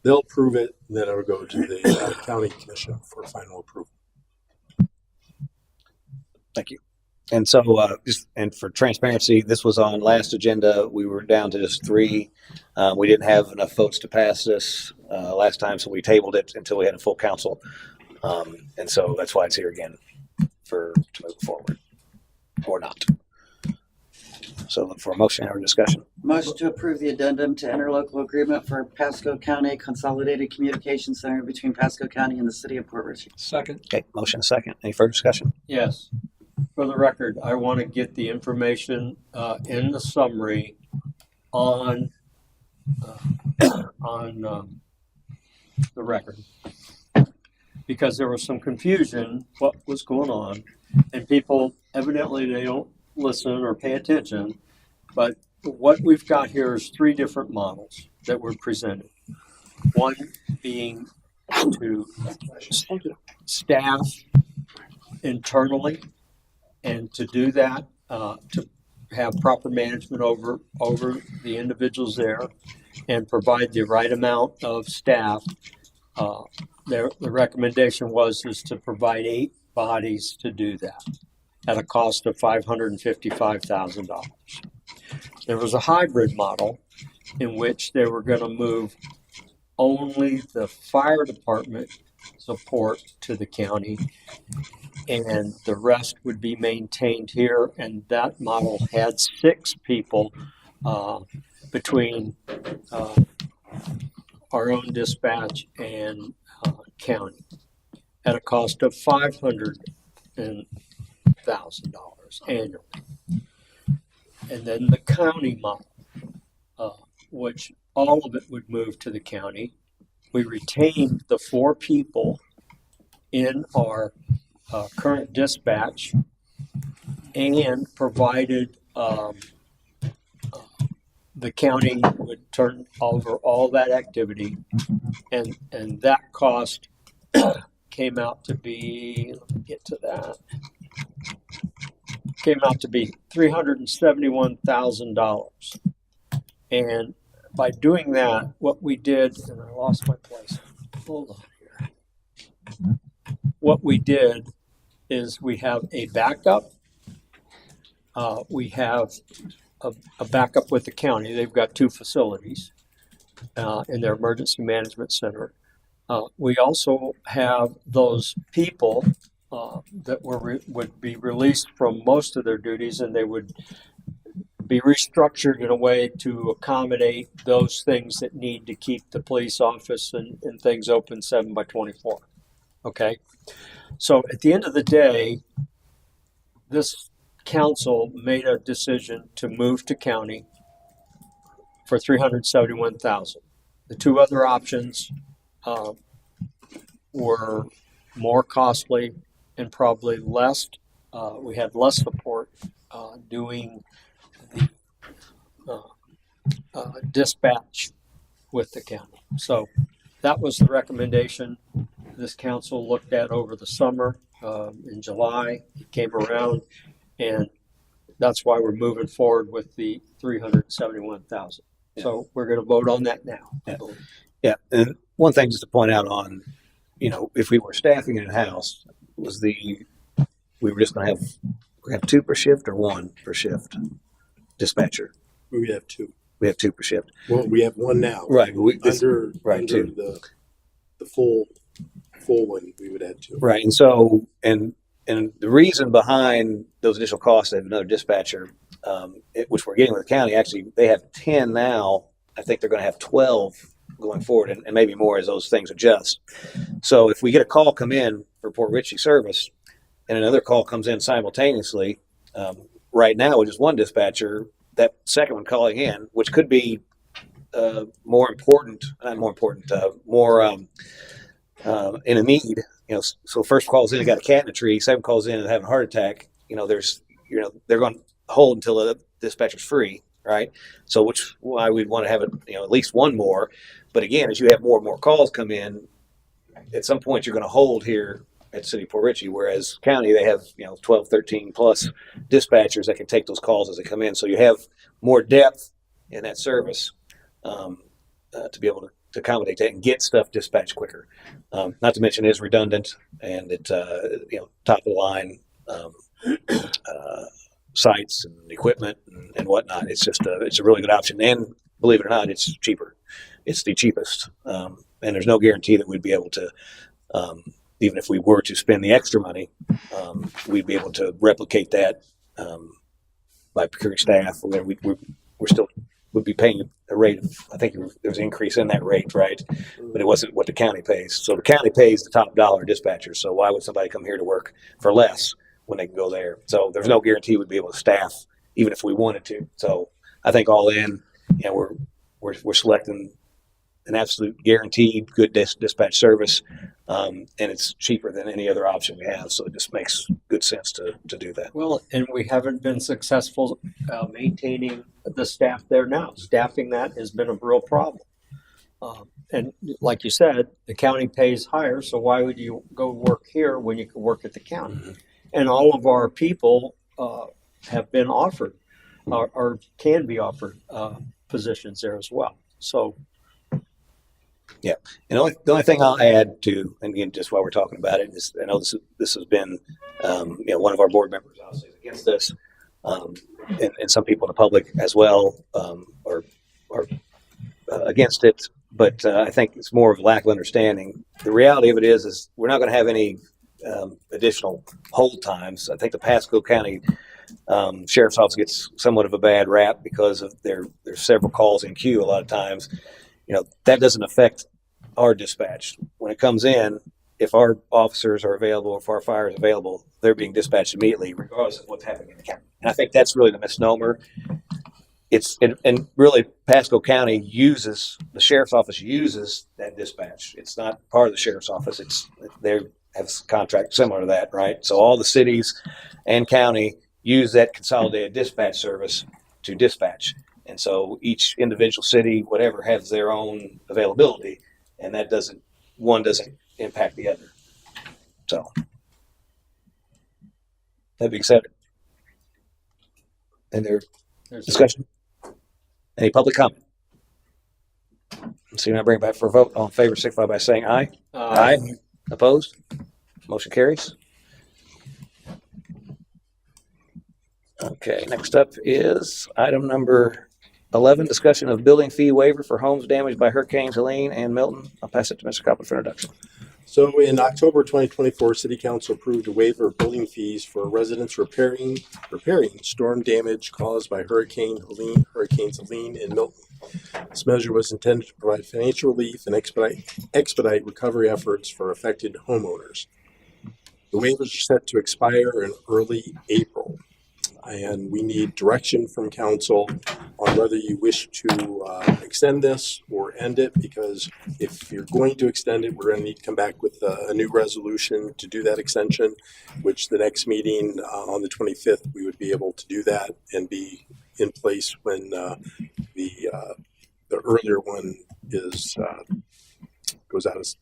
They'll approve it, and then it'll go to the county commission for final approval. Thank you. And so, and for transparency, this was on last agenda. We were down to just 3. We didn't have enough votes to pass this last time, so we tabled it until we had a full council. And so that's why it's here again to move forward or not. So look for a motion or discussion. Motion to approve the addendum to interlocal agreement for Pasco County Consolidated Communication Center between Pasco County and the City of Port Richey. Second. Okay, motion second. Any further discussion? Yes. For the record, I want to get the information in the summary on the record, because there was some confusion what was going on, and people evidently they don't listen or pay attention. But what we've got here is 3 different models that were presented. One being to staff internally, and to do that, to have proper management over the individuals there and provide the right amount of staff. The recommendation is to provide 8 bodies to do that at a cost of $555,000. There was a hybrid model in which they were going to move only the fire department support to the county, and the rest would be maintained here. And that model had 6 people between our own dispatch and county at a cost of $500,000 annually. And then the county model, which all of it would move to the county. We retained the 4 people in our current dispatch and provided the county would turn over all that activity, and that cost came out to be, let me get to that, came out to be $371,000. And by doing that, what we did, and I lost my place, hold on here. What we did is we have a backup. We have a backup with the county. They've got 2 facilities in their emergency management center. We also have those people that would be released from most of their duties, and they would be restructured in a way to accommodate those things that need to keep the police office and things open 7/24. Okay. So at the end of the day, this council made a decision to move to county for $371,000. The 2 other options were more costly and probably less. We had less support doing the dispatch with the county. So that was the recommendation this council looked at over the summer. In July, it came around, and that's why we're moving forward with the $371,000. Yeah. So we're going to vote on that now. Yeah. And one thing just to point out on, if we were staffing in house, we were just going to have 2 per shift or 1 per shift dispatcher. We have 2. We have 2 per shift. Well, we have 1 now. Right. Under the full full one, we would add two. Right. And so, and the reason behind those additional costs, they have another dispatcher, which we're getting with the county. Actually, they have 10 now. I think they're going to have 12 going forward, and maybe more as those things adjust. So if we get a call come in for Port Richey service and another call comes in simultaneously, right now with just one dispatcher, that second one calling in, which could be more important, not more important, more in a need. So first calls in and got a cat in a tree, second calls in and having a heart attack. They're going to hold until the dispatcher's free, right? So which why we'd want to have at least one more. But again, as you have more and more calls come in, at some point you're going to hold here at City of Port Richey, whereas county, they have 12, 13 plus dispatchers that can take those calls as they come in. So you have more depth in that service to be able to accommodate that and get stuff dispatched quicker. Not to mention it is redundant and it top of the line sites and equipment and whatnot. It's just it's a really good option, and believe it or not, it's cheaper. It's the cheapest, and there's no guarantee that we'd be able to, even if we were to spend the extra money, we'd be able to replicate that by procuring staff. We're still would be paying a rate of, I think there's an increase in that rate, right? But it wasn't what the county pays. So the county pays the top dollar dispatcher. So why would somebody come here to work for less when they can go there? So there's no guarantee we'd be able to staff even if we wanted to. So I think all in, we're selecting an absolute guaranteed good dispatch service, and it's cheaper than any other option we have. So it just makes good sense to do that. Well, and we haven't been successful maintaining the staff there now. Staffing that has been a real problem. And like you said, the county pays higher, so why would you go work here when you can work at the county? Mm-hmm. And all of our people have been offered or can be offered positions there as well. So. Yeah, and the only thing I'll add to, and again, just while we're talking about it, is I know this has been, one of our board members obviously is against this, and some people in the public as well are against it. But I think it's more of a lack of understanding. The reality of it is we're not going to have any additional hold times. I think the Pasco County Sheriff's Office gets somewhat of a bad rap because of there's several calls in queue a lot of times. That doesn't affect our dispatch. When it comes in, if our officers are available, if our fire is available, they're being dispatched immediately, regardless of what's happening in the county. And I think that's really the misnomer. And really Pasco County the Sheriff's Office uses that dispatch. It's not part of the Sheriff's Office. They have a contract similar to that, right? So all the cities and county use that consolidated dispatch service to dispatch. And so each individual city, whatever, has their own availability, and one doesn't impact the other. So that being said, and there's discussion. Any public comment? So now bring it back for a vote. All in favor, signify by saying aye. Aye. Opposed? Motion carries. Okay, next up is item number 11, discussion of building fee waiver for homes damaged by hurricanes Helene and Milton. I'll pass it to Mr. Copeland for introduction. So in October 2024, City Council approved a waiver of building fees for residents repairing storm damage caused by hurricanes Helene and Milton. This measure was intended to provide financial relief and expedite recovery efforts for affected homeowners. The waivers are set to expire in early April, and we need direction from council on whether you wish to extend this or end it, because if you're going to extend it, we're going to need to come back with a new resolution to do that extension, which the next meeting on the 25th, we would be able to do that and be in place when the earlier one is goes out of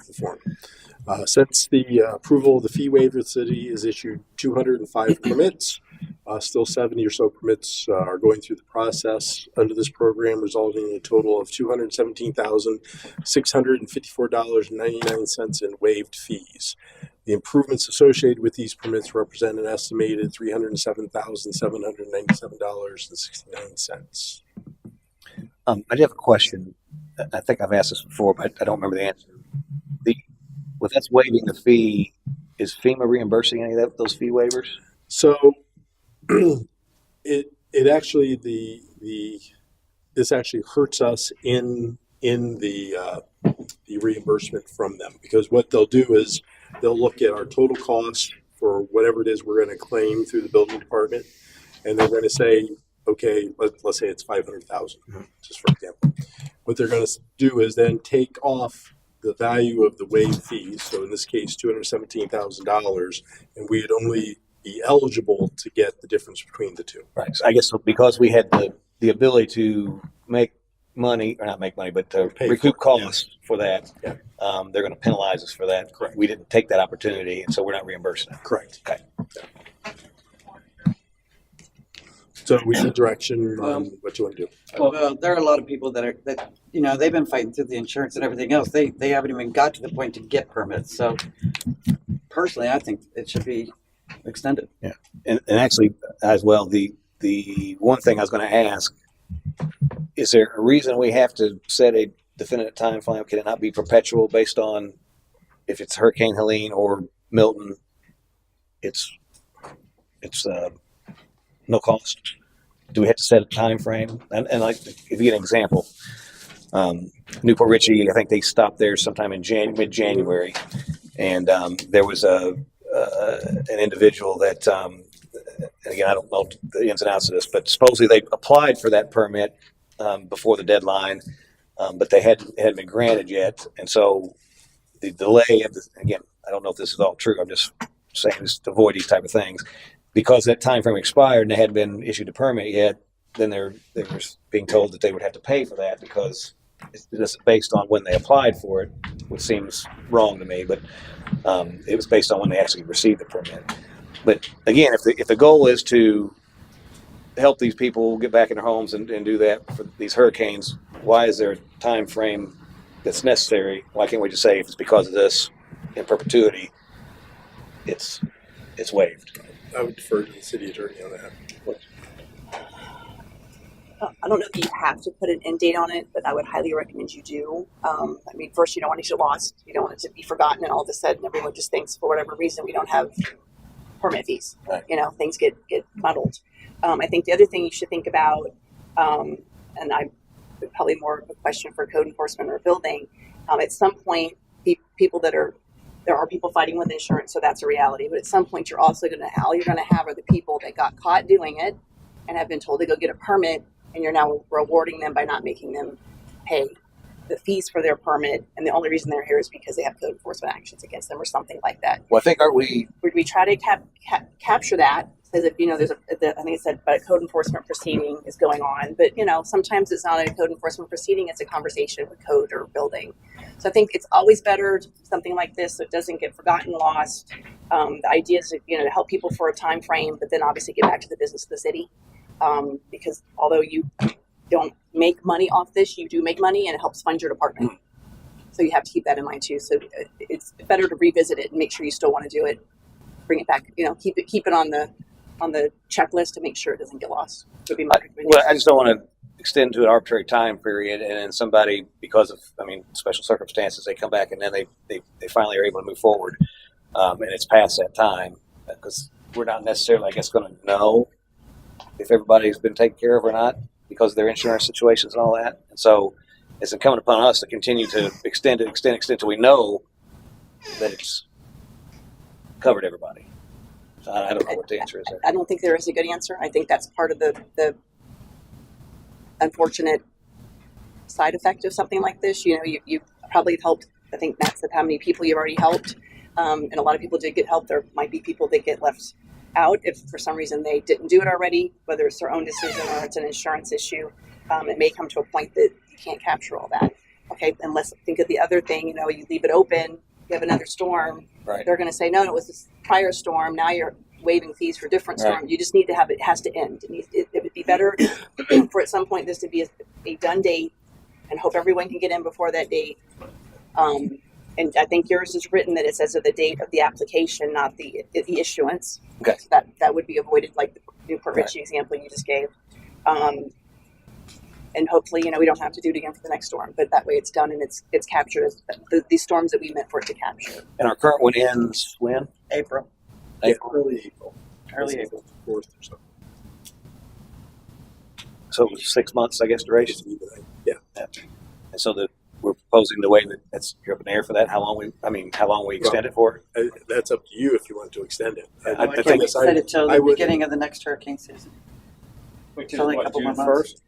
the form. Since the approval of the fee waiver, the city has issued 205 permits. Still 70 or so permits are going through the process under this program, resulting in a total of $217,654.99 in waived fees. The improvements associated with these permits represent an estimated $307,797.69. I do have a question. I think I've asked this before, but I don't remember the answer. with us waiving the fee, is FEMA reimbursing any of those fee waivers? So it actually this actually hurts us in the reimbursement from them, because what they'll do is they'll look at our total cost for whatever it is we're going to claim through the building department, and they're going to say, okay, let's say it's 500,000, just for example. What they're going to do is then take off the value of the waived fees. So in this case, $217,000, and we'd only be eligible to get the difference between the two. Right. So I guess because we had the ability to make money, or not make money, but to Pay recoup for it, costs for that, Yeah. they're going to penalize us for that. Correct. We didn't take that opportunity, and so we're not reimbursing it. Correct. Okay. So we need direction on what you want to do. Well, there are a lot of people that they've been fighting through the insurance and everything else. They haven't even got to the point to get permits. So personally, I think it should be extended. Yeah. And actually, as well, the one thing I was going to ask, is there a reason we have to set a definitive time frame? Can it not be perpetual based on if it's Hurricane Helene or Milton? It's no cost. Do we have to set a time frame? And like, if you get an example, Newport Richey, I think they stopped there sometime in mid-January, and there was an individual that, and again, I don't know the ins and outs of this, but supposedly they applied for that permit before the deadline, but they hadn't been granted yet, and so the delay of again, I don't know if this is all true. I'm just saying this to avoid these type of things. Because that time frame expired and they hadn't been issued a permit yet, then they were being told that they would have to pay for that because it's based on when they applied for it, which seems wrong to me. But it was based on when they actually received the permit. But again, if the goal is to help these people get back in their homes and do that for these hurricanes, why is there a time frame that's necessary? Why can't we just say if it's because of this in perpetuity, it's waived? I would defer to the city attorney on that. I don't know if you have to put an end date on it, but I would highly recommend you do. First, you don't want it to get lost. You don't want it to be forgotten, and all of a sudden, everyone just thinks, for whatever reason, we don't have permit fees. Right. Things get muddled. I think the other thing you should think about, and I probably more of a question for code enforcement or building, at some point, there are people fighting with insurance, so that's a reality. But at some point, you're also all you're going to have are the people that got caught doing it and have been told to go get a permit, and you're now rewarding them by not making them pay the fees for their permit. And the only reason they're here is because they have code enforcement actions against them or something like that. Well, I think We try to capture that. As if, I think it said, but a code enforcement proceeding is going on. But, sometimes it's not a code enforcement proceeding. It's a conversation with code or building. So I think it's always better, something like this, so it doesn't get forgotten, lost. The idea is, to help people for a time frame, but then obviously get back to the business of the city. Because although you don't make money off this, you do make money and it helps fund your department. So you have to keep that in mind too. So it's better to revisit it and make sure you still want to do it. Bring it back, keep it on the checklist to make sure it doesn't get lost. Would be my recommendation. Well, I just don't want to extend to an arbitrary time period, and then somebody, because of special circumstances, they come back and then they finally are able to move forward, and it's past that time because we're not necessarily, I guess, going to know if everybody's been taken care of or not because of their insurance situations and all that. And so it's incumbent upon us to continue to extend till we know that it's covered everybody. So I don't know what the answer is there. I don't think there is a good answer. I think that's part of the unfortunate side effect of something like this. You probably have helped. I think Matt said how many people you've already helped, and a lot of people did get help. There might be people that get left out if for some reason they didn't do it already, whether it's their own decision or it's an insurance issue. It may come to a point that you can't capture all that. Okay, and let's think of the other thing. You leave it open. You have another storm. Right. They're going to say, no, it was this prior storm. Now you're waiving fees for different storms. Right. You just need to have it has to end. It would be better for at some point this to be a done date and hope everyone can get in before that date. And I think yours is written that it says of the date of the application, not the issuance. Okay. So that would be avoided, like the Newport Richey example you just gave. And hopefully, we don't have to do it again for the next storm, but that way it's done and it's captured as the storms that we meant for it to capture. And our current one ends when? April, Early April. early April. 4th or something. So it was 6 months, I guess, duration. Yeah. And so we're proposing the way that that's you're up in the air for that. How long we extend it for? That's up to you if you want to extend it. I Can think we set it till I the would- beginning of the next hurricane season? Which is Only a what, couple June more months. 1st?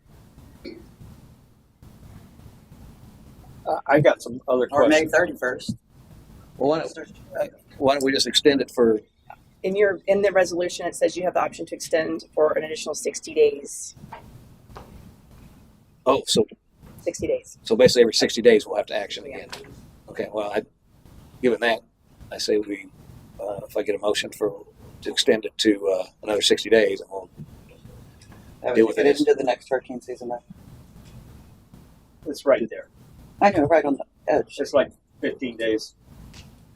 I got some other Or May questions. 31st? Well, why don't we just extend it for? In the resolution, it says you have the option to extend for an additional 60 days. Oh, so 60 days. basically every 60 days we'll have to action again. Okay. Well, given that, I say we if I get a motion to extend it to another 60 days, and we'll deal with Get it. into the next hurricane season then. It's right there. I know, right on the edge. It's like 15 days.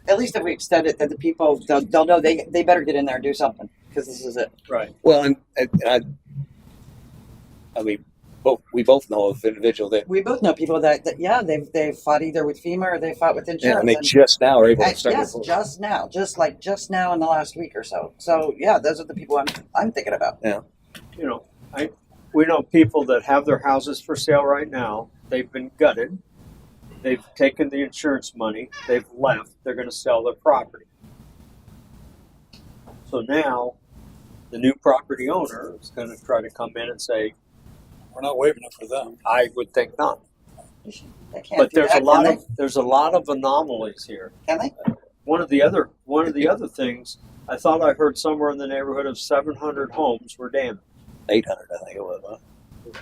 At least if we extend it, then the people, they'll know they better get in there and do something, because this is it. Right. Well, and I mean, we both know of an individual that, We both know people that they've fought either with FEMA or they fought with insurance. and they just now are able to And start. yes, just now in the last week or so. So yeah, those are the people I'm thinking about. We know people that have their houses for sale right now. They've been gutted. They've taken the insurance money. They've left. They're going to sell their property. So now, the new property owner is going to try to come in and say, We're not waiving it for them. "I would think not." They can't But do that, there's a lot of anomalies here. can they? One of the other things, I thought I heard somewhere in the neighborhood of 700 homes were damaged. 800, I think it was. Huh?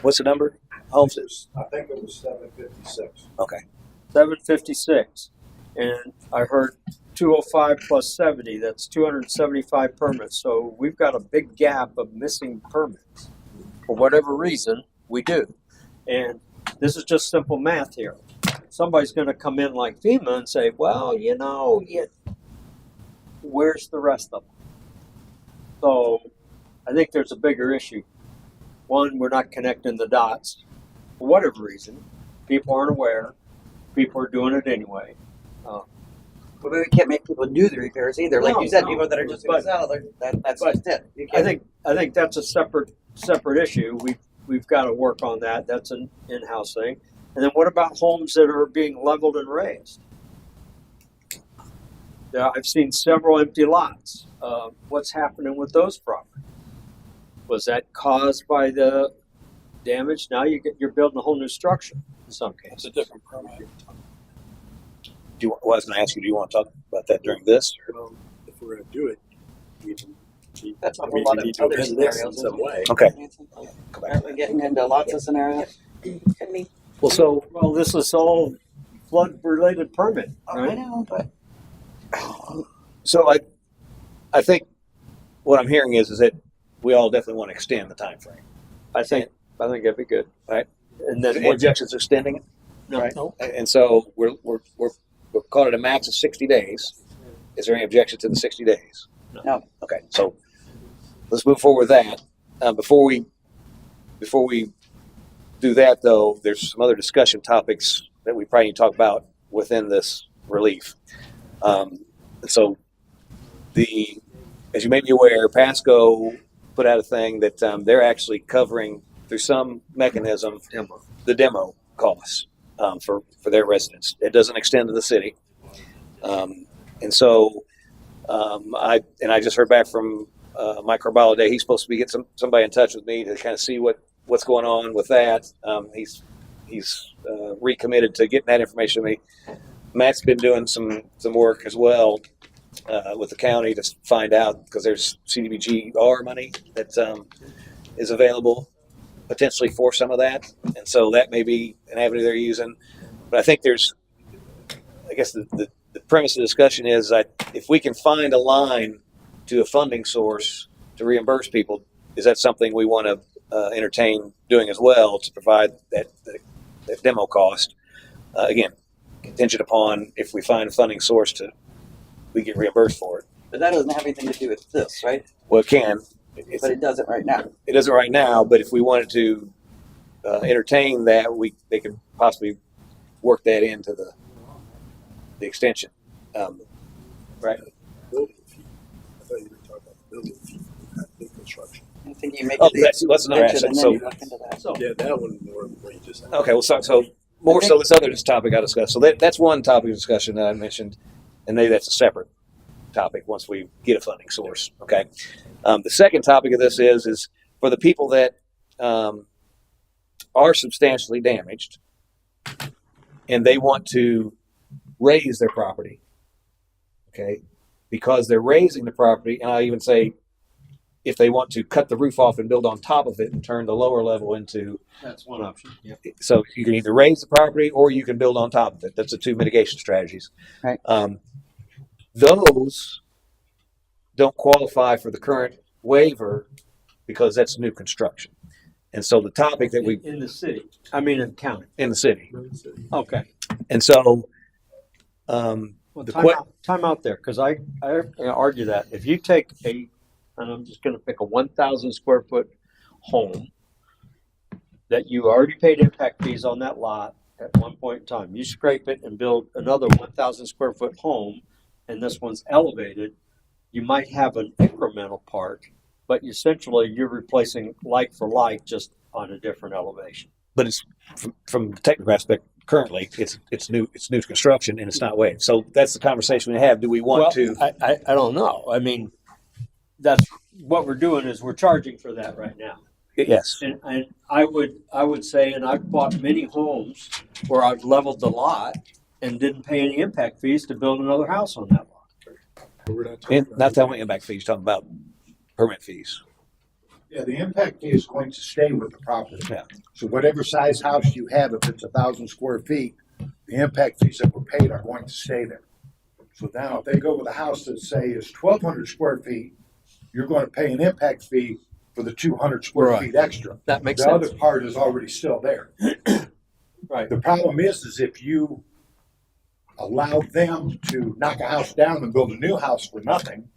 What's the number? Homes is I think it was 756. okay. 756, and I heard 205 plus 70. That's 275 permits. So we've got a big gap of missing permits. For whatever reason, we do. And this is just simple math here. Somebody's going to come in like FEMA and say, well, where's the rest of them? So I think there's a bigger issue. One, we're not connecting the dots. For whatever reason, people aren't aware. People are doing it anyway. Well, we can't make people do the repairs either. Like you said, No, people that are just going to sell, that's but just it. You I can't. think that's a separate issue. We've got to work on that. That's an in-house thing. And then what about homes that are being leveled and raised? I've seen several empty lots. What's happening with those properties? Was that caused by the damage? Now you're building a whole new structure in some It's cases. a different permit. I was going to ask you, do you want to talk about that during this? Well, if we're going to do it, That's a we lot of need to other amend this scenarios. in some way. Okay. Aren't we getting into lots of scenarios? Could be. Well, This is all flood-related permit, Oh, I right? know, but so I think what I'm hearing is that we all definitely want to extend the time frame. I think that'd be good. Right. And then Any objections to extending it? No. Right. And so we're calling it a max of 60 days. Is there any objection to the 60 days? No. Okay. So let's move forward with that. Before we do that, though, there's some other discussion topics that we probably need to talk about within this relief. So as you may be aware, Pasco put out a thing that they're actually covering through some mechanism the demo costs for their residents. It doesn't extend to the city, and so I just heard back from Mike Carbala today. He's supposed to be getting somebody in touch with me to kind of see what's going on with that. He's recommitted to getting that information to me. Matt's been doing some work as well with the county to find out, because there's CDBG-R money that is available potentially for some of that, and so that may be an avenue they're using. But I think I guess the premise of the discussion is that if we can find a line to a funding source to reimburse people, is that something we want to entertain doing as well to provide that demo cost? Again, contingent upon if we find a funding source we get reimbursed for it. But that doesn't have anything to do with this, right? Well, it can. But it doesn't right now. It doesn't right now, but if we wanted to entertain that, they could possibly work that into the extension. Right. Building fee. I thought you were talking about building fee, not new construction. I think you make Oh, it that's another mention aspect. and then So, you look into that. So, Yeah, that one more than what you just said. okay, well, so more so this other topic I discussed. So that's one topic of discussion that I mentioned, and maybe that's a separate topic once we get a funding source. Okay. The second topic of this is for the people that are substantially damaged and they want to raise their property. Okay. Because they're raising the property, and I even say if they want to cut the roof off and build on top of it and turn the lower level into. that's one option. Yep. So you can either raise the property or you can build on top of it. That's the two mitigation strategies. Right. Those don't qualify for the current waiver because that's new construction. And so the topic that we In the city, I mean in the county. in the city, Okay. and so Well, The time out there, because I argue that if you take and I'm just going to pick a 1,000 square foot home that you already paid impact fees on that lot at one point in time, you scrape it and build another 1,000 square foot home, and this one's elevated, you might have an incremental part, but essentially you're replacing like for like just on a different elevation. but it's from the technical aspect. Currently, it's new construction and it's not waived. So that's the conversation we have. Do we want to? I don't know. I mean, that's what we're doing is we're charging for that right now. Yes. And I would say, and I've bought many homes where I've leveled the lot and didn't pay any impact fees to build another house on that lot. We're not talking And about not talking about impact fees, talking about permit fees. Yeah, the impact fee is going to stay with the property. Yeah. So whatever size house you have, if it's 1,000 square feet, the impact fees that were paid are going to stay there. So now if they go with a house that say is 1,200 square feet, you're going to pay an impact fee for the 200 square Right. feet extra. That makes The sense. other part is already still there. Right. The problem is if you allow them to knock a house down and build a new house for nothing,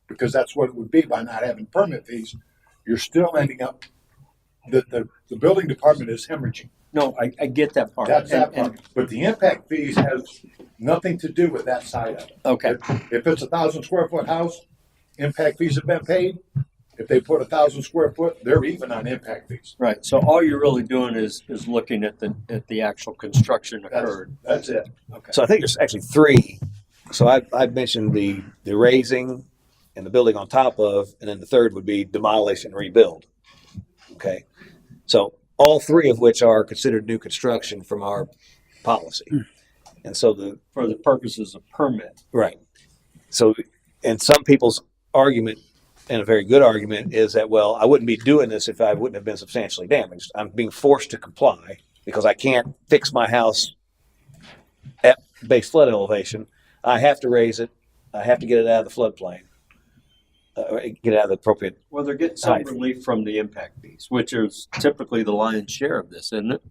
because that's what it would be by not having permit fees, you're still ending up, the building department is hemorrhaging. No, I get that part. That's that And- part. But the impact fees has nothing to do with that side of it. Okay. If it's 1,000 square foot house, impact fees have been paid. If they put 1,000 square foot, they're even on impact fees. Right. So all you're really doing is looking at the actual construction occurred. That's it. Okay. So I think there's actually three. So I mentioned the raising and the building on top of, and then the third would be demolish and rebuild. Okay. So all three of which are considered new construction from our policy. And so For the purposes of permit. right. So, and some people's argument, and a very good argument, is that, well, I wouldn't be doing this if I wouldn't have been substantially damaged. I'm being forced to comply because I can't fix my house at base flood elevation. I have to raise it. I have to get it out of the floodplain. Get it out of the appropriate. Well, they're getting some Right. relief from the impact fees, which is typically the lion's share of this, isn't it?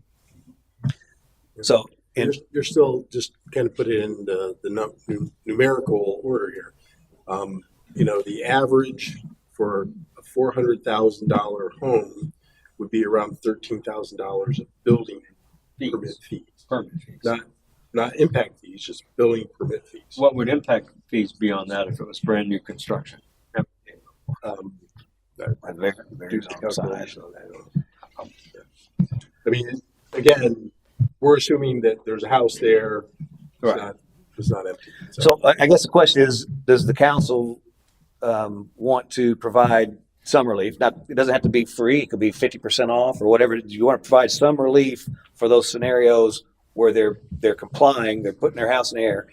So, You're still just kind of put it in the numerical order here. The average for a $400,000 home would be around $13,000 of building permit fees. Permit fees. Not impact fees, just building permit fees. What would impact fees be on that if it was brand new construction? very, very Do the on the side. calculation on that. I mean, again, we're assuming that there's a house there. Right. It's not empty. So I guess the question is, does the council want to provide some relief? Not, it doesn't have to be free. It could be 50% off or whatever. Do you want to provide some relief for those scenarios where they're complying, they're putting their house in the air,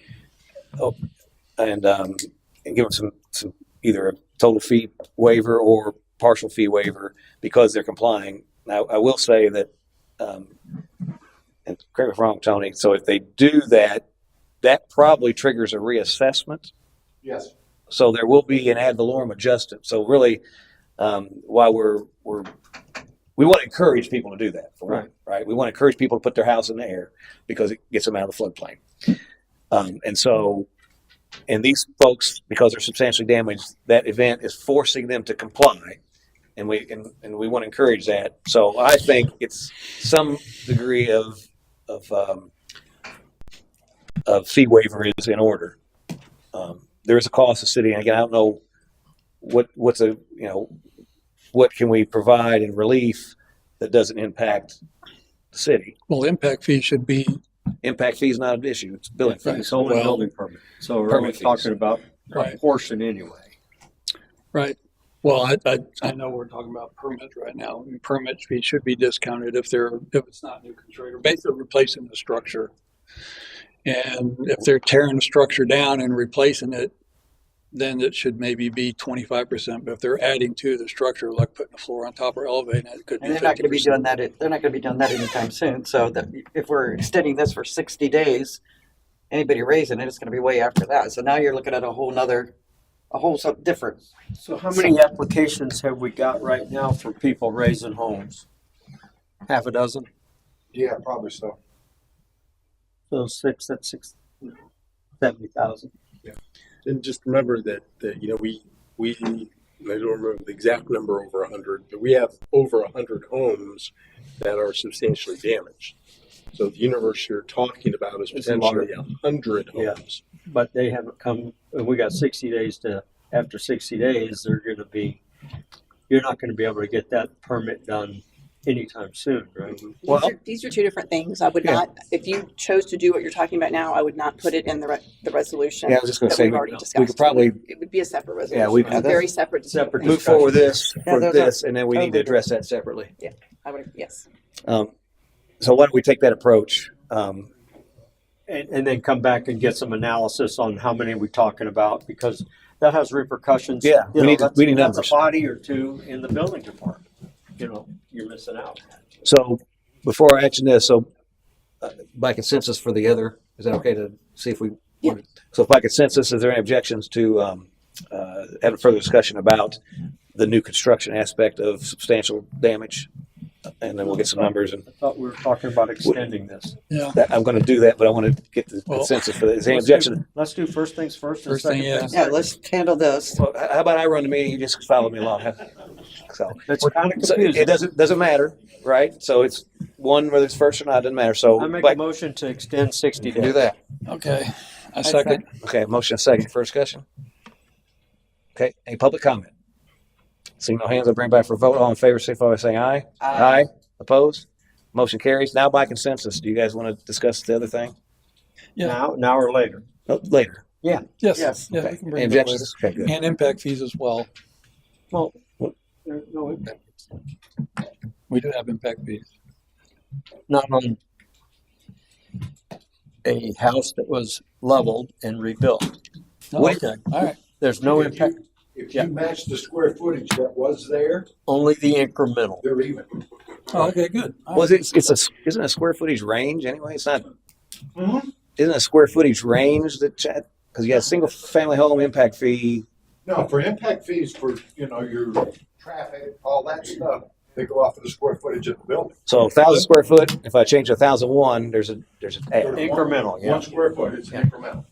and give them some either a total fee waiver or partial fee waiver because they're complying? Now, I will say that, and correct me if I'm wrong, Tony. So if they do that, that probably triggers a reassessment. Yes. So there will be an ad valorem adjustment. So really, while we want to encourage people to do that, for one, right? We want to encourage people to put their house in the air because it gets them out of the floodplain. And these folks, because they're substantially damaged, that event is forcing them to comply. and we want to encourage that. So I think it's some degree of fee waiver is in order. There is a cost to the city, and again, I don't know what can we provide in relief that doesn't impact the city. Well, impact fee should be, Impact fee is not an issue; it's billing fees. It's only Well, building permit. So we're permit only fees. talking about a Right. portion anyway. right. Well, I know we're talking about permits right now. I mean, permit fee should be discounted if it's not new construction, basically replacing the structure. And if they're tearing the structure down and replacing it, then it should maybe be 25%. But if they're adding to the structure, like putting a floor on top or elevating it, could be And they're not going to be 50%. doing that. They're not going to be doing that anytime soon. So that if we're extending this for 60 days, anybody raising it, it's going to be way after that. So now you're looking at a whole something different. So how many applications have we got right now for people raising homes? Half a dozen? Yeah, probably so. So that's 70,000. And just remember that we I don't remember the exact number over 100, but we have over 100 homes that are substantially damaged. So the universe you're talking about is It's a lot. potentially 100 Yeah. homes. But they haven't come, we got 60 days after 60 days, you're not going to be able to get that permit done anytime soon, right? Well, These are two different things. I would Yeah. not, if you chose to do what you're talking about now, I would not put it in the resolution. Yeah, I was just going to that say we've we already could discussed. probably It would be a separate resolution. Yeah, we- A very separate. Separate move forward this Yeah, for those this, and then we need to totally address that separately. I would, yes. So why don't we take that approach? And then come back and get some analysis on how many we're talking about, because that has repercussions. Yeah, we need that's numbers. a body or two in the building department. You're missing out. So before I action this, by consensus for the other, is that okay to see if we? Yeah. So by consensus, is there any objections to have a further discussion about the new construction aspect of substantial damage? And then we'll get some numbers and I thought we were talking about extending this. Yeah. I'm going to do that, but I want to get the Well, consensus for that. Is there any objection? Let's do first things first. and First thing, second things Yeah, second. let's handle this. Well, how about I run the meeting? You just follow me along. So, It's kind of so confusing. it doesn't matter, right? So it's one whether it's first or not, doesn't matter. So I make like, a motion to extend 60 days. do that. Okay. I second. Okay, motion and second for discussion. Okay, any public comment? Seeing no hands, I'll bring back for a vote. All in favor, signify by saying aye. Aye. Opposed? Motion carries. Now by consensus, do you guys want to discuss the other thing? Yeah. Now or later. No, later. Yes. Yes. Yeah, Okay. we can Any bring it up later. objections? Okay, good. And impact fees as well. Well, there's no impact. We do have impact fees. Not on a house that was leveled and rebuilt. Oh, okay. All right. There's no impact. If Yeah. you match the square footage that was there, Only the incremental. they're even. Oh, okay, good. All Well, right. isn't a square footage range anyway? It's not. Mhm. Isn't a square footage range that because you got a single family home impact fee. No, for impact fees for, your traffic, all that stuff, they go off of the square footage of the building. So 1,000 square foot. If I change 1,001, there's an add. Incremental, yeah. 1 square foot, it's incremental.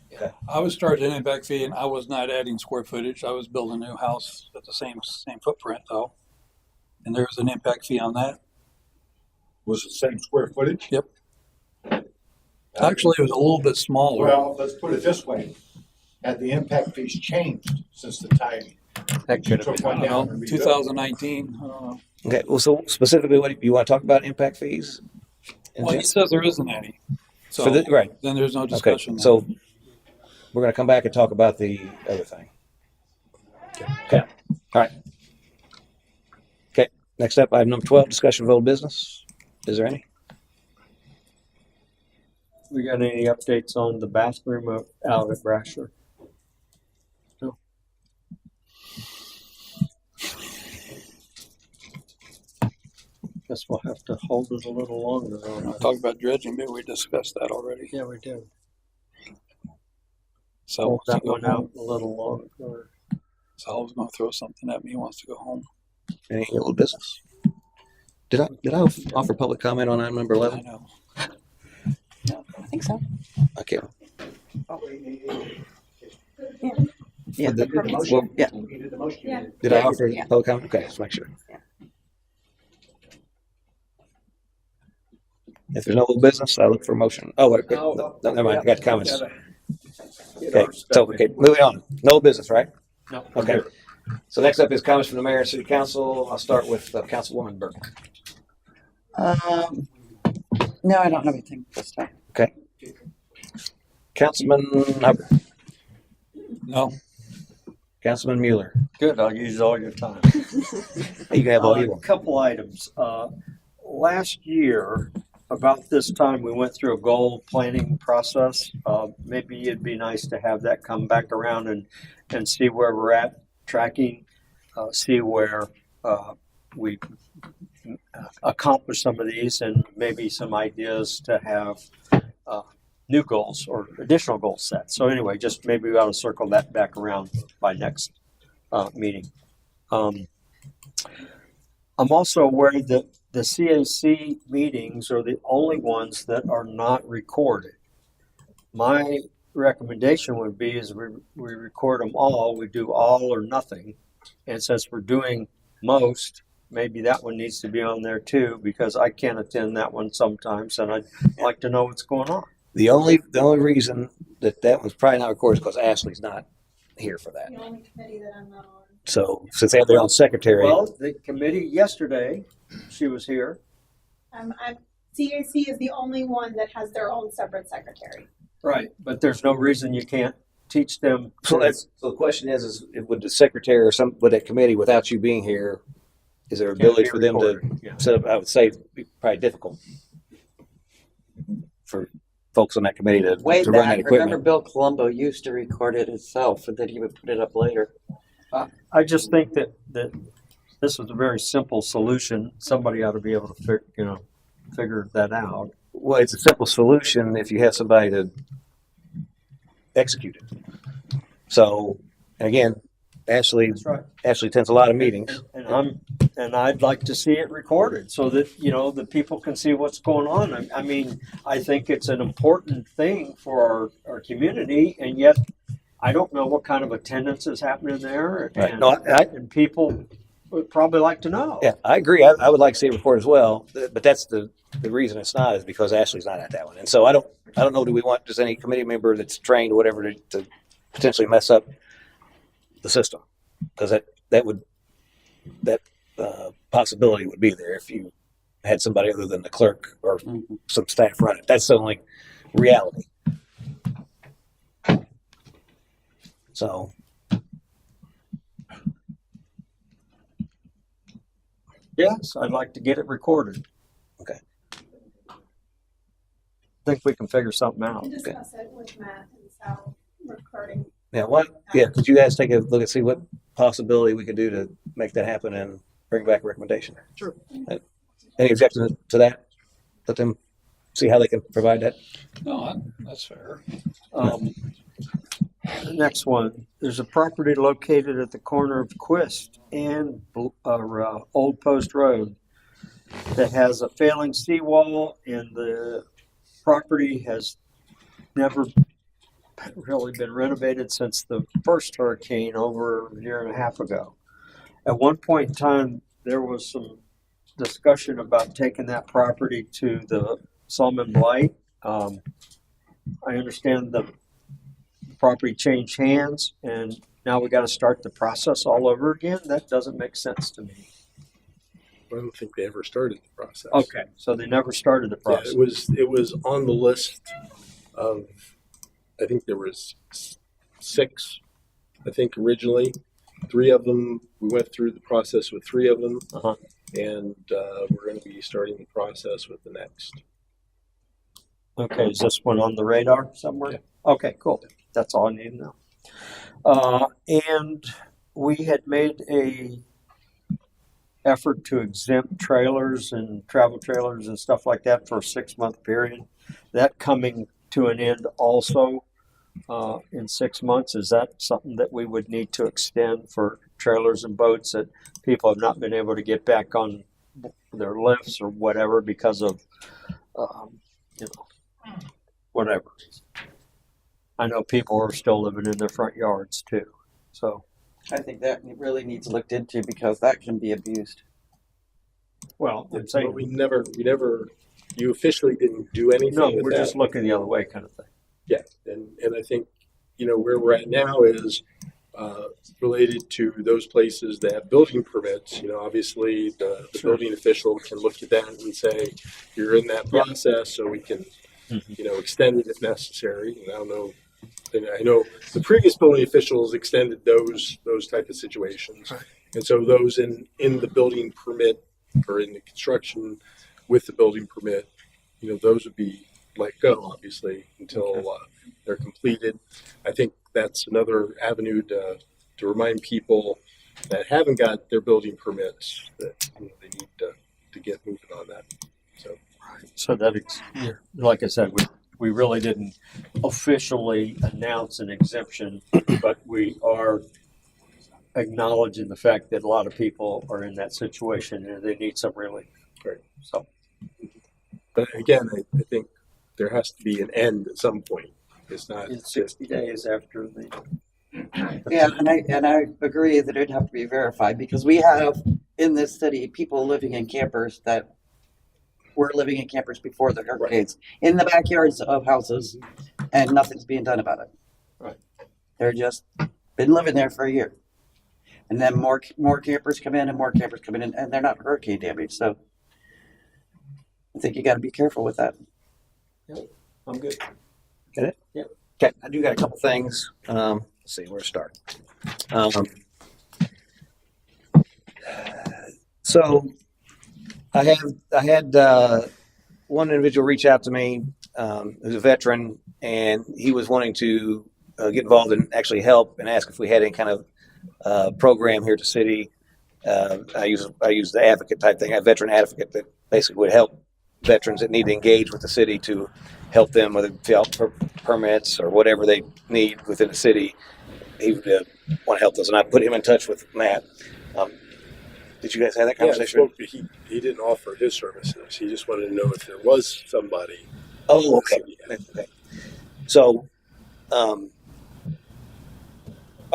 I was charging an impact fee and I was not adding square footage. I was building a new house at the same footprint though. And there was an impact fee on that. Was the same square footage? Yep. Actually, it was a little bit smaller. Well, let's put it this way. Had the impact fees changed since the time That you could have took been. one I don't down? know, and rebuilt? 2019. I don't know. Okay. Well, so specifically, what you want to talk about? Impact fees. Well, he says there isn't any. So For the, right. then there's no Okay. discussion. then. So we're going to come back and talk about the other thing. Okay. All right. Okay. Next up, item number 12, discussion of old business. Is there any? We got any updates on the bathroom out at Brasher? No. Guess we'll have to hold it a little longer on that. Talk about dredging, but we discussed that already. Yeah, we did. So Hold that one out a little longer. Sal's going to throw something at me. He wants to go home. Any old business? Did I offer public comment on item number I 11? know. I think so. I can't. Yeah. Did, Yeah. did I offer Yeah. public comment? Okay, let's make sure. Yeah. If there's no old business, I look for a motion. Oh, wait, no, never mind. I got comments. Okay, so, okay, moving on. No business, right? No. Okay. So next up is comments from the mayor and city council. I'll start with Councilwoman Burke. No, I don't have anything this time. Okay. Councilman Hubbard. No. Councilman Mueller. Good, I'll use all your time. You can have all you A want. couple items. Last year, about this time, we went through a goal planning process. Maybe it'd be nice to have that come back around and see where we're at, tracking, see where we accomplish some of these, and maybe some ideas to have new goals or additional goals set. So anyway, just maybe we ought to circle that back around by next meeting. I'm also aware that the CAC meetings are the only ones that are not recorded. My recommendation would be is we record them all, we do all or nothing. And since we're doing most, maybe that one needs to be on there too, because I can't attend that one sometimes and I'd like to know what's going on. The only reason that was probably not recorded is because Ashley's not here for that. The only committee that I'm not on. So since they have their own secretary, Well, the committee yesterday, she was here. CAC is the only one that has their own separate secretary. Right. But there's no reason you can't teach them. so the question is would the secretary or would that committee, without you being here, is there ability be for them to recorded, yeah. set up? I would say it'd be probably difficult for folks on that committee to Way run that back, equipment. remember Bill Colombo used to record it himself and then he would put it up later. I just think that this is a very simple solution. Somebody ought to be able to figure that out. Well, it's a simple solution if you have somebody to execute it. So again, Ashley right. attends a lot of meetings. And I'd like to see it recorded so that the people can see what's going on. I mean, I think it's an important thing for our community, and yet I don't know what kind of attendance is happening there, Right. and, No, and people would probably like to know. Yeah, I agree. I would like to see it recorded as well, but that's the reason it's not is because Ashley's not at that one. And so I don't know, do we want just any committee member that's trained or whatever to potentially mess up the system? Because that possibility would be there if you had somebody other than the clerk or some staff run it. That's the only reality. So Yes, I'd like to get it recorded. Okay. I think we can figure something out. And discuss it with Matt and Sal recording. yeah, could you guys take a look and see what possibility we could do to make that happen and bring back a recommendation? Sure. Any objection to that? Let them see how they can provide that. No, that's fair. Next one, there's a property located at the corner of Quist and Old Post Road that has a failing seawall, and the property has never really been renovated since the first hurricane over a year and a half ago. At one point in time, there was some discussion about taking that property to the Salmon Blight. I understand the property changed hands and now we got to start the process all over again. That doesn't make sense to me. I don't think they ever started the process. Okay, so they never started the process. Yeah, it was on the list of, I think there was 6, I think originally. 3 of them, we went through the process with 3 of them, and we're going to be starting the process with the next. Okay, is this one on the radar somewhere? Yeah. Okay, cool. That's all I need to know. And we had made a effort to exempt trailers and travel trailers and stuff like that for a 6-month period. That coming to an end also in 6 months. Is that something that we would need to extend for trailers and boats that people have not been able to get back on their lifts or whatever because of, whatever. I know people are still living in their front yards too. So I think that really needs looked into because that can be abused. well, I'm saying But we never you officially didn't do anything No, with we're that. just looking the other way kind of thing. Yeah, and I think, where we're at now is related to those places that have building permits. Obviously the Sure. building official can look at that and say, you're in that process, so we can, extend it if necessary. And I don't know, and I know the previous building officials extended those type of situations. And so those in the building permit or in the construction with the building permit, those would be let go, obviously, until they're completed. I think that's another avenue to remind people that haven't got their building permits that they need to get moving on that. So like I said, we really didn't officially announce an exemption, but we are acknowledging the fact that a lot of people are in that situation and they need some relief. Right. So, But again, I think there has to be an end at some point. It's not it's 60 days after the. Yeah, and I agree that it'd have to be verified because we have in this city people living in campers that were living in campers before the hurricanes in the backyards of houses, and nothing's being done about it. Right. They're just been living there for a year, and then more campers come in and more campers come in, and they're not hurricane damaged. So I think you got to be careful with that. I'm good. Get it? Yeah. Okay, I do got a couple things. Let's see where to start. So I had one individual reach out to me who's a veteran, and he was wanting to get involved and actually help and ask if we had any kind of program here at the city. I use the advocate type thing, a veteran advocate that basically would help veterans that need to engage with the city to help them with fill out permits or whatever they need within the city. He would want to help us, and I put him in touch with Matt. Did you guys have that conversation? Yeah, he didn't offer his services. He just wanted to know if there was somebody. Oh, okay. So, I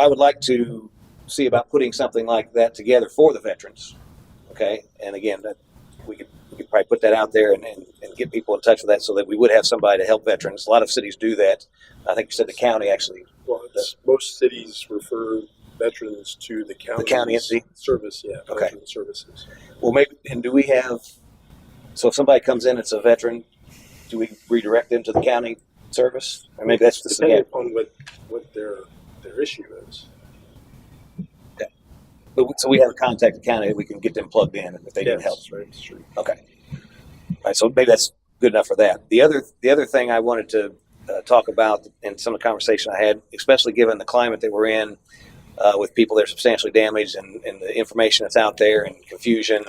would like to see about putting something like that together for the veterans. Okay, and again, that we could probably put that out there and get people in touch with that so that we would have somebody to help veterans. A lot of cities do that. I think you said the county actually. Well, most cities refer veterans to the county entity service. Yeah. Okay. Veteran services. Well, maybe. And do we have? So if somebody comes in, it's a veteran. Do we redirect them to the county service? Or maybe that's just depending upon what their issue is. Okay. But so we have a contact the county. We can get them plugged in if they need help. Right. That's true. Okay. All right. So maybe that's good enough for that. The other thing I wanted to talk about in some of the conversation I had, especially given the climate that we're in, with people that are substantially damaged and the information that's out there and confusion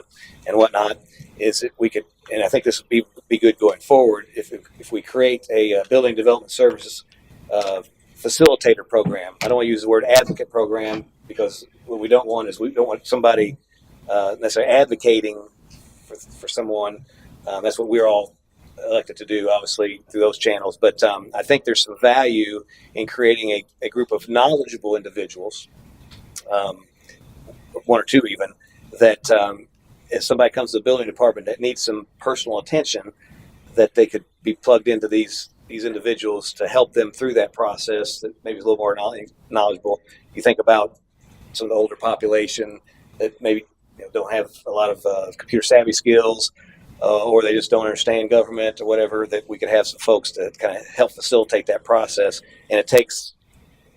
and whatnot, is that we could, and I think this would be good going forward, if we create a building development services facilitator program. I don't want to use the word advocate program because what we don't want somebody necessarily advocating for someone. That's what we're all elected to do, obviously, through those channels. But I think there's some value in creating a group of knowledgeable individuals, one or two even, that if somebody comes to the building department that needs some personal attention, that they could be plugged into these individuals to help them through that process that maybe is a little more knowledgeable. You think about some of the older population that maybe don't have a lot of computer savvy skills, or they just don't understand government or whatever, that we could have some folks to kind of help facilitate that process. And it takes,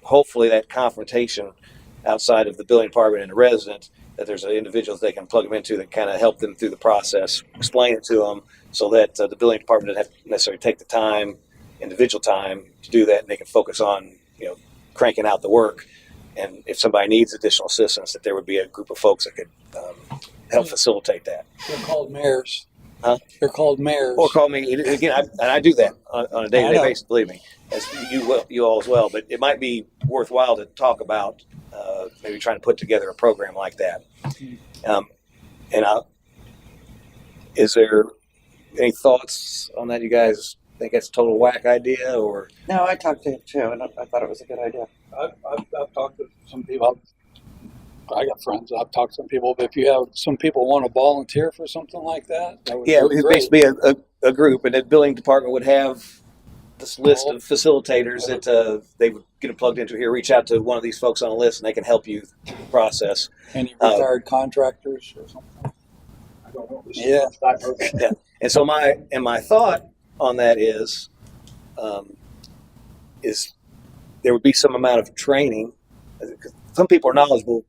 hopefully, that confrontation outside of the building department and the resident, that there's individuals they can plug them into that kind of help them through the process, explain it to them so that the building department doesn't have to necessarily take the time, individual time, to do that, and they can focus on cranking out the work. And if somebody needs additional assistance, that there would be a group of folks that could help facilitate that. They're called mayors. Huh? They're called mayors. Or call me again. I do that on a day-to-day basis. Believe me, as you all as well. But it might be worthwhile to talk about maybe trying to put together a program like that. Is there any thoughts on that? You guys think that's a total whack idea, or? No, I talked to him too, and I thought it was a good idea. I've talked to some people. I got friends. I've talked to some people. But if you have some people want to volunteer for something like that, that would Yeah, be it's great. basically a group, and the building department would have this list of facilitators that they would get it plugged into here. Reach out to one of these folks on the list, and they can help you through the process. Any retired contractors or something? I don't know. This is Yeah. the first I've heard. Yeah. And so my thought on that is there would be some amount of training. Some people are knowledgeable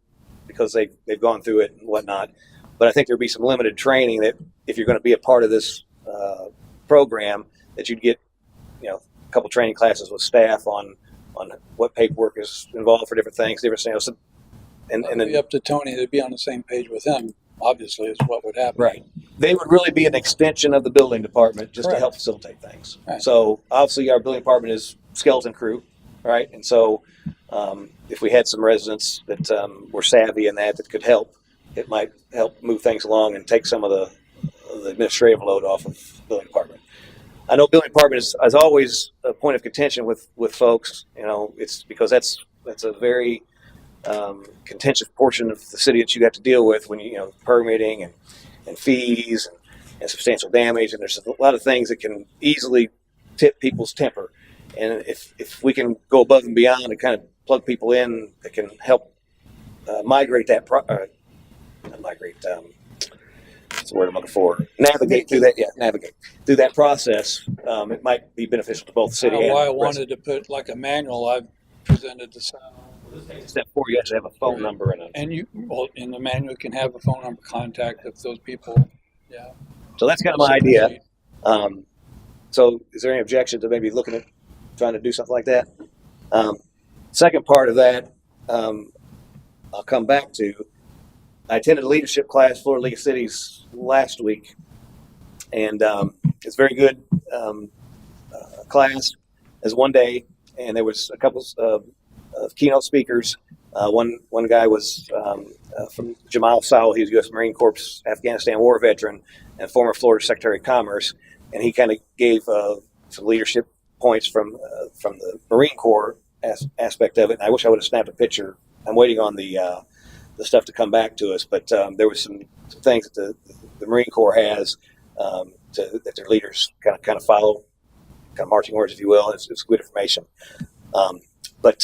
because they've gone through it and whatnot, but I think there'd be some limited training that if you're going to be a part of this program, that you'd get, a couple training classes with staff on what paperwork is involved for different things, and It'd then be up to Tony. They'd be on the same page with him. Obviously, is what would happen. right. They would really be an extension of the building department just to Correct. help facilitate things. Right. So obviously our building department is skeleton crew, right? And so if we had some residents that were savvy in that could help, it might help move things along and take some of the administrative load off of the building department. I know building department is always a point of contention with folks. It's because that's a very contentious portion of the city that you have to deal with when permitting and fees and substantial damage, and there's a lot of things that can easily tip people's temper. And if we can go above and beyond and kind of plug people in that can help migrate that what's the word I'm looking for? Navigate through that. Yeah, navigate through that process. It might be beneficial to both the city and Why I the wanted to put like a manual I've presented to some. Step 4, you actually have a phone number And in the manual, you can have a phone number contact of those people. Yeah. So that's kind of my idea. So is there any objection to maybe looking at trying to do something like that? Second part of that, I'll come back to. I attended a leadership class, Florida League of Cities, last week, and it's very good class. It was one day, and there was a couple of keynote speakers. One guy was from Jamal Sowell. He was U.S. Marine Corps Afghanistan war veteran and former Florida Secretary of Commerce, and he kind of gave some leadership points from the Marine Corps aspect of it. And I wish I would have snapped a picture. I'm waiting on the stuff to come back to us, but there was some things that the Marine Corps has that their leaders kind of follow, kind of marching orders, if you will. It's good information. But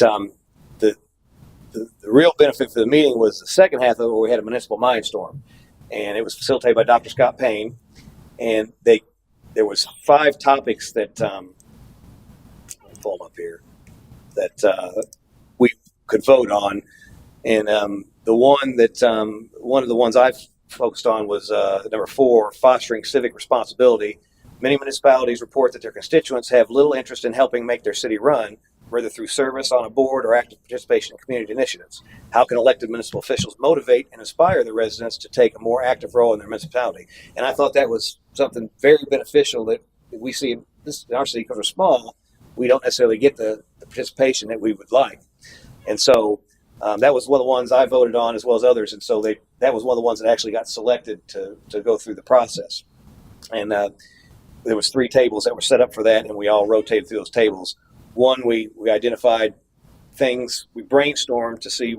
the real benefit for the meeting was the second half of it, where we had a municipal mindstorm, and it was facilitated by Dr. Scott Payne, and there was 5 topics that let me pull them up here that we could vote on, and one of the ones I've focused on was number 4, fostering civic responsibility. Many municipalities report that their constituents have little interest in helping make their city run, whether through service on a board or active participation in community initiatives. How can elected municipal officials motivate and inspire the residents to take a more active role in their municipality? And I thought that was something very beneficial that we see in our city. Because we're small, we don't necessarily get the participation that we would like. And so that was one of the ones I voted on, as well as others. And so that was one of the ones that actually got selected to go through the process. And there was 3 tables that were set up for that, and we all rotated through those tables. One, we identified things, we brainstormed to see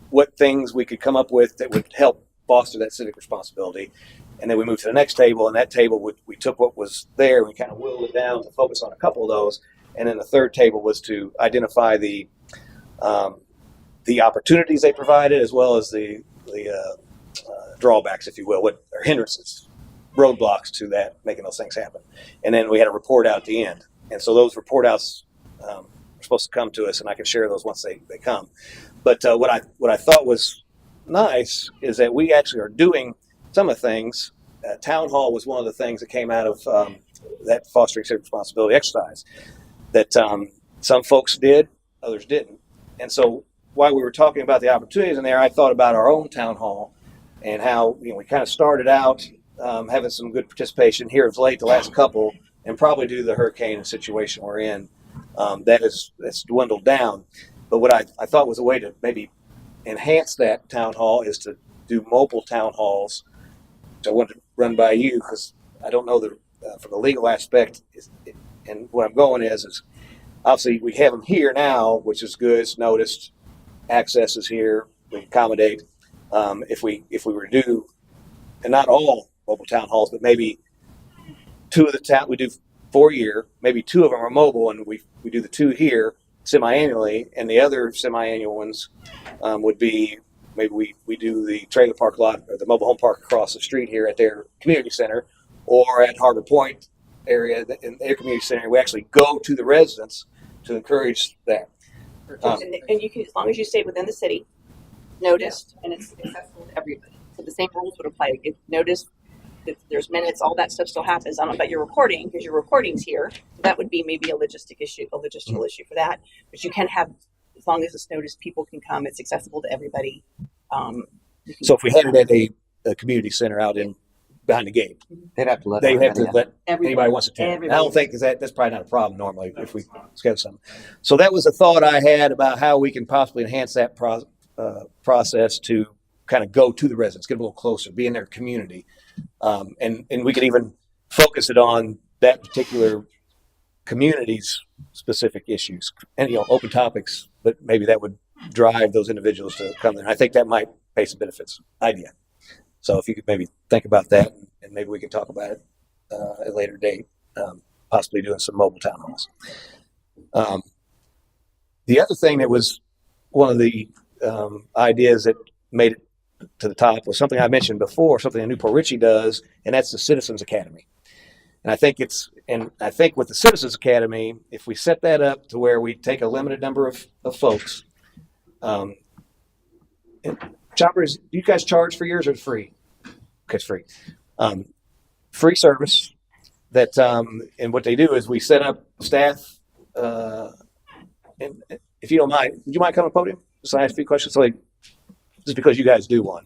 what things we could come up with that would help foster that civic responsibility. And then we moved to the next table, and that table, we took what was there and we kind of whittled it down to focus on a couple of those. And then the third table was to identify the opportunities they provided, as well as the drawbacks, if you will, what are hindrances, roadblocks to that, making those things happen. And then we had a report out at the end. And so those report outs are supposed to come to us, and I can share those once they come. But what I thought was nice is that we actually are doing some of the things. Town hall was one of the things that came out of that fostering civic responsibility exercise that some folks did, others didn't. And so while we were talking about the opportunities in there, I thought about our own town hall and how we kind of started out having some good participation. Here of late, the last couple, and probably due to the hurricane situation we're in, that's dwindled down. But what I thought was a way to maybe enhance that town hall is to do mobile town halls. So I wanted to run by you because I don't know from the legal aspect, and where I'm going is obviously we have them here now, which is good. It's noticed. Access is here. We accommodate. If we were to do, and not all mobile town halls, but maybe two of the town, we do 4-year, maybe 2 of them are mobile, and we do the 2 here semi-annually, and the other semi-annual ones would be maybe we do the trailer park lot or the mobile home park across the street here at their community center, or at Harbor Point area in their community center. We actually go to the residents to encourage that. And you can, as long as you stay within the city, noticed, and it's accessible to everybody. So the same rules would apply. If noticed, if there's minutes, all that stuff still happens. I don't know about your recording, because your recording's here. So that would be maybe a logistical issue for that. But you can have, as long as it's noticed, people can come. It's accessible to everybody. So if we had it at a community center out in behind the gate, They'd have to let they have to everybody let anybody wants to attend. I Everybody. don't think that's probably not a problem normally if we schedule something. So that was a thought I had about how we can possibly enhance that process to kind of go to the residents, get a little closer, be in their community, and we could even focus it on that particular community's specific issues and open topics. But maybe that would drive those individuals to come there. I think that might pay some benefits. Idea. So if you could maybe think about that, and maybe we can talk about it at a later date, possibly doing some mobile town halls. The other thing that was one of the ideas that made it to the top was something I mentioned before, something that Newport Richey does, and that's the Citizens Academy. And I think with the Citizens Academy, if we set that up to where we take a limited number of folks, Choppers, do you guys charge for yours or free? Okay, it's free. Free service that, and what they do is we set up staff, and if you don't mind, would you mind coming to the podium? Just ask a few questions. So just because you guys do one.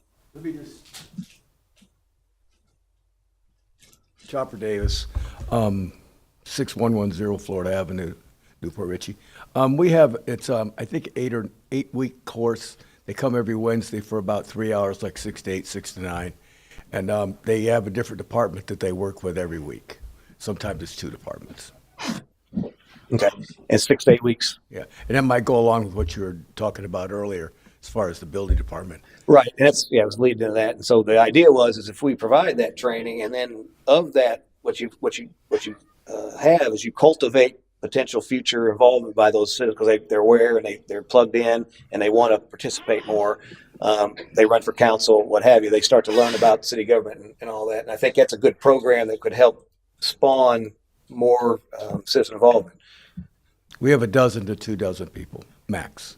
Chopper Davis, 6110 Florida Avenue, Newport Richey. We have, it's, I think 8-week course. They come every Wednesday for about 3 hours, like 6 to 8, 6 to 9. And they have a different department that they work with every week. Sometimes it's 2 departments. Okay. And 6 to 8 weeks. Yeah. And that might go along with what you were talking about earlier as far as the building department. Right. And I was leading into that. And so the idea is if we provide that training, and then of that, what you have is you cultivate potential future involvement by those citizens because they're aware and they're plugged in and they want to participate more. They run for council, what have you. They start to learn about city government and all that. And I think that's a good program that could help spawn more citizen involvement. We have 12 to 24 people, max.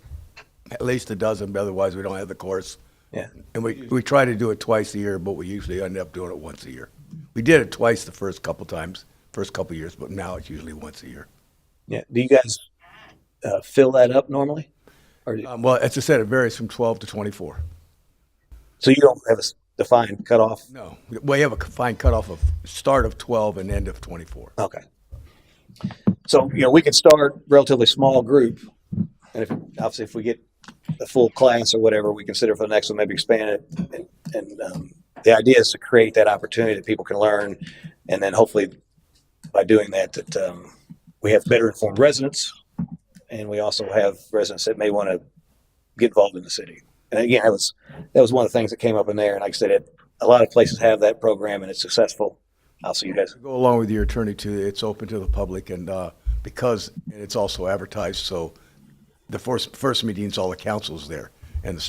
At least 12, otherwise we don't have the course. Yeah. And we try to do it twice a year, but we usually end up doing it once a year. We did it twice the first couple years, but now it's usually once a year. Yeah. Do you guys fill that up normally? Or well, as I said, it varies from 12 to 24. So you don't have a defined cutoff? No. We have a defined cutoff of start of 12 and end of 24. Okay. So, we can start relatively small group. And if we get a full class or whatever, we consider for the next one, maybe expand it. And the idea is to create that opportunity that people can learn. And then hopefully by doing that we have better informed residents. And we also have residents that may want to get involved in the city. And again, that was one of the things that came up in there. And like I said, a lot of places have that program and it's successful. I'll see you guys. Go along with your attorney too. It's open to the public and because it's also advertised. So the first meeting's all the council's there and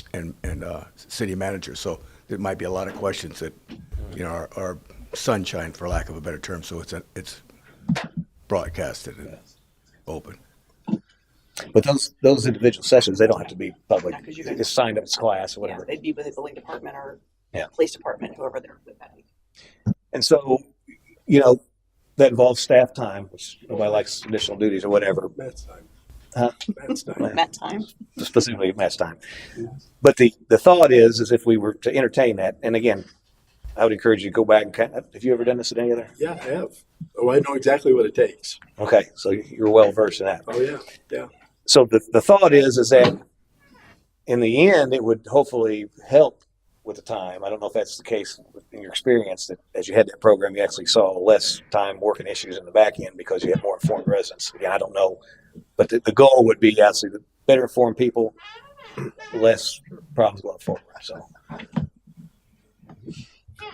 city manager. So there might be a lot of questions that, are sunshine for lack of a better term. So it's broadcasted and open. But those individual sessions, they don't have to be public. Yeah, 'cause you They guys- just signed up as class or whatever. Yeah, they'd be with the building department or Yeah. police department, whoever they're with that week. And so, that involves staff time, which nobody likes additional duties or whatever. Matt's time. Huh? Matt's time. Met time. Specifically Matt's time. But the thought is if we were to entertain that, and again, I would encourage you to go back and have you ever done this at any other? Yeah, I have. Oh, I know exactly what it takes. Okay, so you're well versed in that. Oh, yeah, yeah. So the thought is that in the end, it would hopefully help with the time. I don't know if that's the case in your experience, that as you had that program, you actually saw less time working issues in the back end because you had more informed residents. Again, I don't know, but the goal would be obviously the better informed people, less problems going forward. So,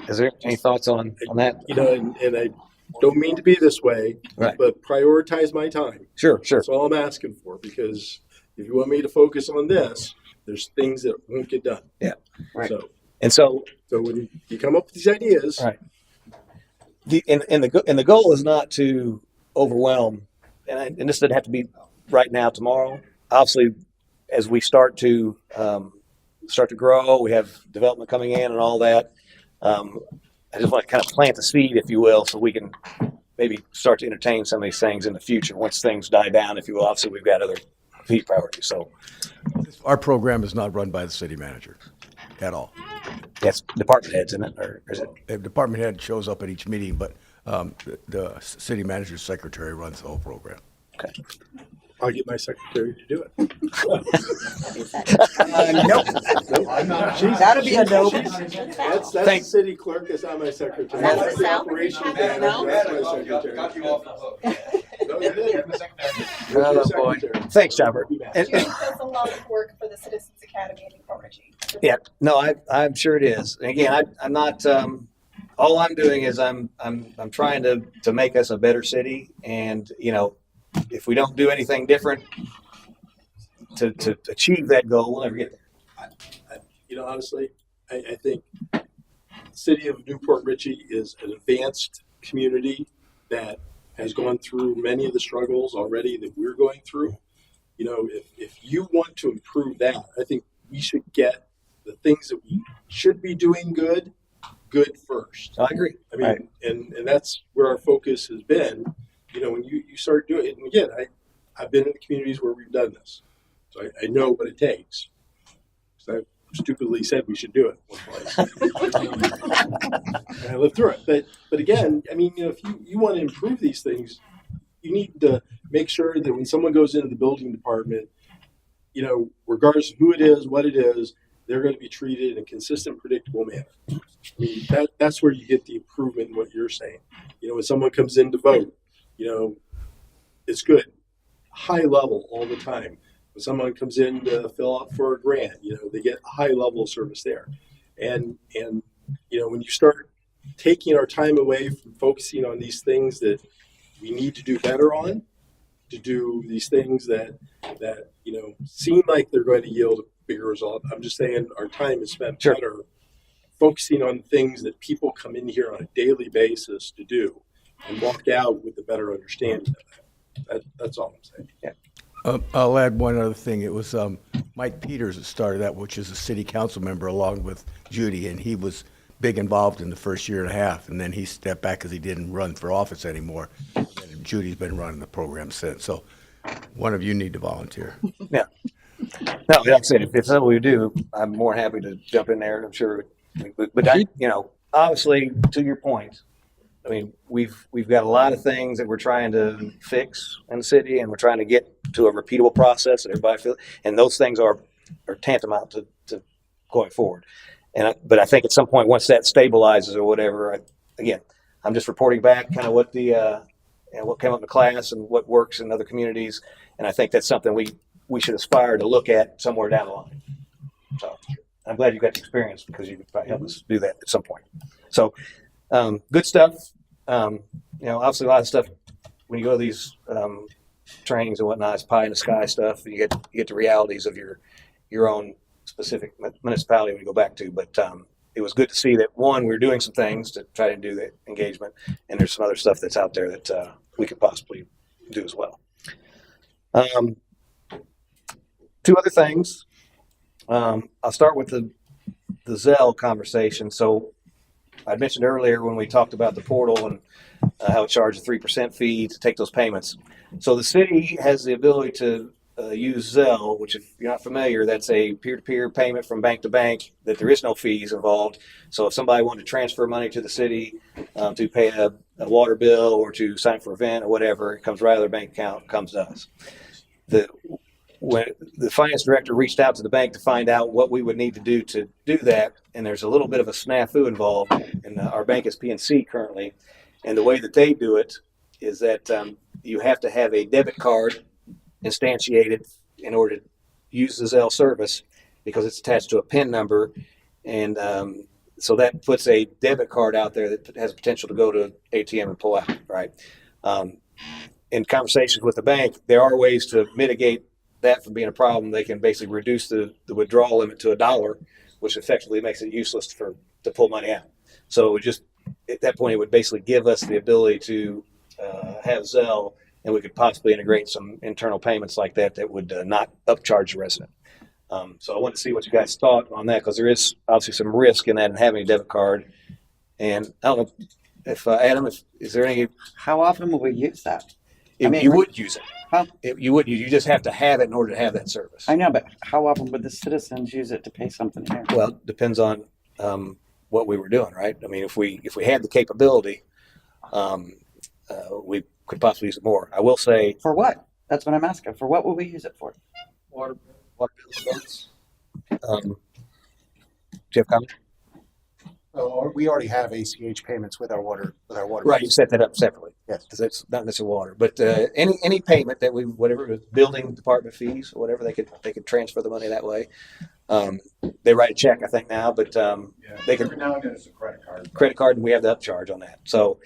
is there any thoughts on that? And Don't mean to be this way, Right. but prioritize my time. Sure. That's all I'm asking for, because if you want me to focus on this, there's things that won't get done. Yeah. Right. So when you come up with these ideas, Right. The goal is not to overwhelm, and this doesn't have to be right now, tomorrow. Obviously, as we start to grow, we have development coming in and all that. I just want to kind of plant the seed, if you will, so we can maybe start to entertain some of these things in the future once things die down, if you will. Obviously, we've got other key priorities. So Our program is not run by the city manager at all. that's department heads, isn't it? Or is it? The department head shows up at each meeting, but the city manager's secretary runs the whole program. Okay. I'll get my secretary to do it. Nope. I'm not. That'd be a no. That's the city clerk. That's not my secretary. That's the operations manager. That's my secretary. Got you off the hook. No, you didn't. Oh, boy. Thanks, Chopper. It does a lot of work for the Citizens Academy in Newport Richey. Yeah, no, I'm sure it is. And again, I'm not. All I'm doing is I'm trying to make us a better city, and if we don't do anything different to achieve that goal, we'll never get there. Honestly, I think the city of Newport Richey is an advanced community that has gone through many of the struggles already that we're going through. If you want to improve that, I think we should get the things that we should be doing good first. I agree. I mean, Right. and that's where our focus has been. When you start doing it, and again, I've been in the communities where we've done this, so I know what it takes. So I stupidly said we should do it one place. And I lived through it. But again, I mean, if you want to improve these things, you need to make sure that when someone goes into the building department, regardless of who it is, what it is, they're going to be treated in a consistent, predictable manner. I mean, that's where you get the improvement in what you're saying. When someone comes in to vote, it's good. High level all the time. When someone comes in to fill out for a grant, they get a high level of service there. And when you start taking our time away from focusing on these things that we need to do better on, to do these things that seem like they're going to yield a bigger result. I'm just saying our time is spent better focusing on things that people come in here on a daily basis to do and walk out with a better understanding of that. That's all I'm saying. Yeah. I'll add one other thing. It was Mike Peters that started that, which is a city council member along with Judy, and he was big involved in the first year and a half, and then he stepped back because he didn't run for office anymore. And Judy's been running the program since. So one of you need to volunteer. Yeah. No, like I said, if it's something we do, I'm more than happy to jump in there. I'm sure, but obviously, to your point, I mean, we've got a lot of things that we're trying to fix in the city, and we're trying to get to a repeatable process that everybody feels, and those things are tantamount to going forward. But I think at some point, once that stabilizes or whatever, again, I'm just reporting back kind of what what came up in the class and what works in other communities, and I think that's something we should aspire to look at somewhere down the line. So I'm glad you got the experience, because you could probably help us do that at some point. So good stuff. Obviously a lot of stuff when you go to these trainings and whatnot, it's pie in the sky stuff. You get the realities of your own specific municipality when you go back to. But it was good to see that, one, we're doing some things to try to do the engagement, and there's some other stuff that's out there that we could possibly do as well. Two other things. I'll start with the Zelle conversation. So I mentioned earlier when we talked about the portal and how it charged a 3% fee to take those payments. So the city has the ability to use Zelle, which, if you're not familiar, that's a peer-to-peer payment from bank to bank that there is no fees involved. So if somebody wanted to transfer money to the city to pay a water bill or to sign up for an event or whatever, it comes right out of their bank account, comes to us. When the finance director reached out to the bank to find out what we would need to do that, and there's a little bit of a snafu involved, and our bank is PNC currently, and the way that they do it is that you have to have a debit card instantiated in order to use the Zelle service, because it's attached to a PIN number, and so that puts a debit card out there that has potential to go to ATM and pull out, right? In conversations with the bank, there are ways to mitigate that from being a problem. They can basically reduce the withdrawal limit to $1, which effectively makes it useless to pull money out. So it just at that point, it would basically give us the ability to have Zelle, and we could possibly integrate some internal payments like that would not upcharge the resident. So I want to see what you guys thought on that, because there is obviously some risk in that and having a debit card. And I don't know if Adam, is there any? How often will we use that? You would use it. Huh? You would. You just have to have it in order to have that service. I know, but how often would the citizens use it to pay something here? Well, it depends on what we were doing, right? I mean, if we had the capability, we could possibly use it more. I will say, For what? That's what I'm asking. For what will we use it for? water bill events. Do you have a comment? We already have ACH payments with our water. Right, you set that up separately. Yes. Because that's not necessarily water, but any payment that whatever building department fees or whatever, they could transfer the money that way. They write a check, I think now, but they could. Every now and then it's a credit card. Credit card, and we have the upcharge on that. So,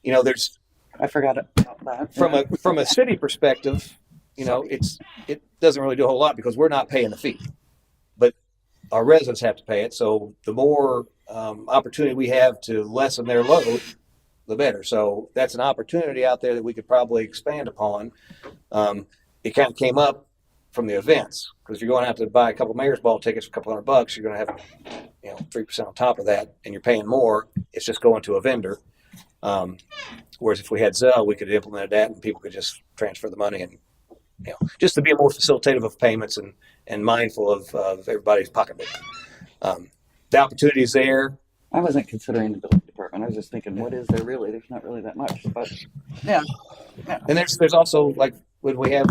there's. I forgot about that. From a city perspective, it doesn't really do a whole lot because we're not paying the fee, but our residents have to pay it. So the more opportunity we have to lessen their load, the better. So that's an opportunity out there that we could probably expand upon. It kind of came up from the events, because if you're going out to buy a couple of Mayor's Ball tickets for a couple $100, you're going to have 3% on top of that, and you're paying more. It's just going to a vendor. Whereas if we had Zelle, we could have implemented that, and people could just transfer the money, and just to be more facilitative of payments and mindful of everybody's pocketbook. The opportunity is there. I wasn't considering the building department. I was just thinking, what is there really? There's not really that much, but yeah. And there's also, like, when we have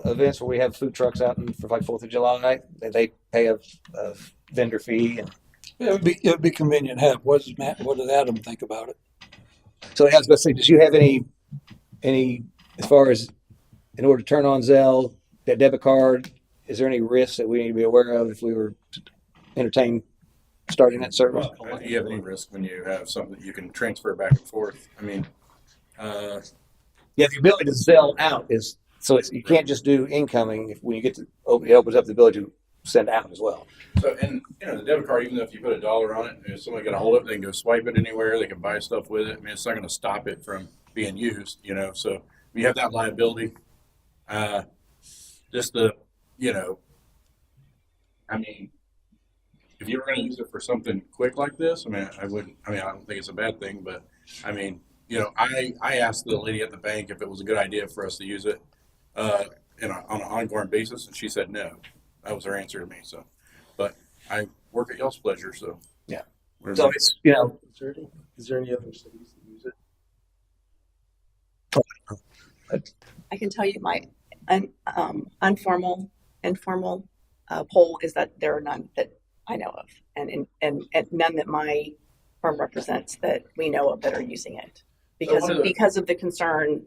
events where we have food trucks out for like 4th of July, they pay a vendor fee. And It would be convenient to have. What does Adam think about it? so I was going to say, did you have any as far as in order to turn on Zelle, that debit card, is there any risks that we need to be aware of if we were to entertain starting that service? Well, do you have any risk when you have something that you can transfer back and forth? I mean, the ability to Zelle out is, so you can't just do incoming. When you get to it opens up the ability to send out as well. so, and the debit card, even if you put $1 on it, if somebody got a hold of it, they can go swipe it anywhere. They can buy stuff with it. I mean, it's not going to stop it from being used, so you have that liability. Just I mean, if you were going to use it for something quick like this, I don't think it's a bad thing, but I mean, I asked the lady at the bank if it was a good idea for us to use it on an ongoing basis, and she said no. That was her answer to me. So, but I work at y'all's pleasure, so yeah. So it's Is there any other cities that use it? I can tell you my informal poll is that there are none that I know of, and none that my firm represents that we know of that are using it because of the concern.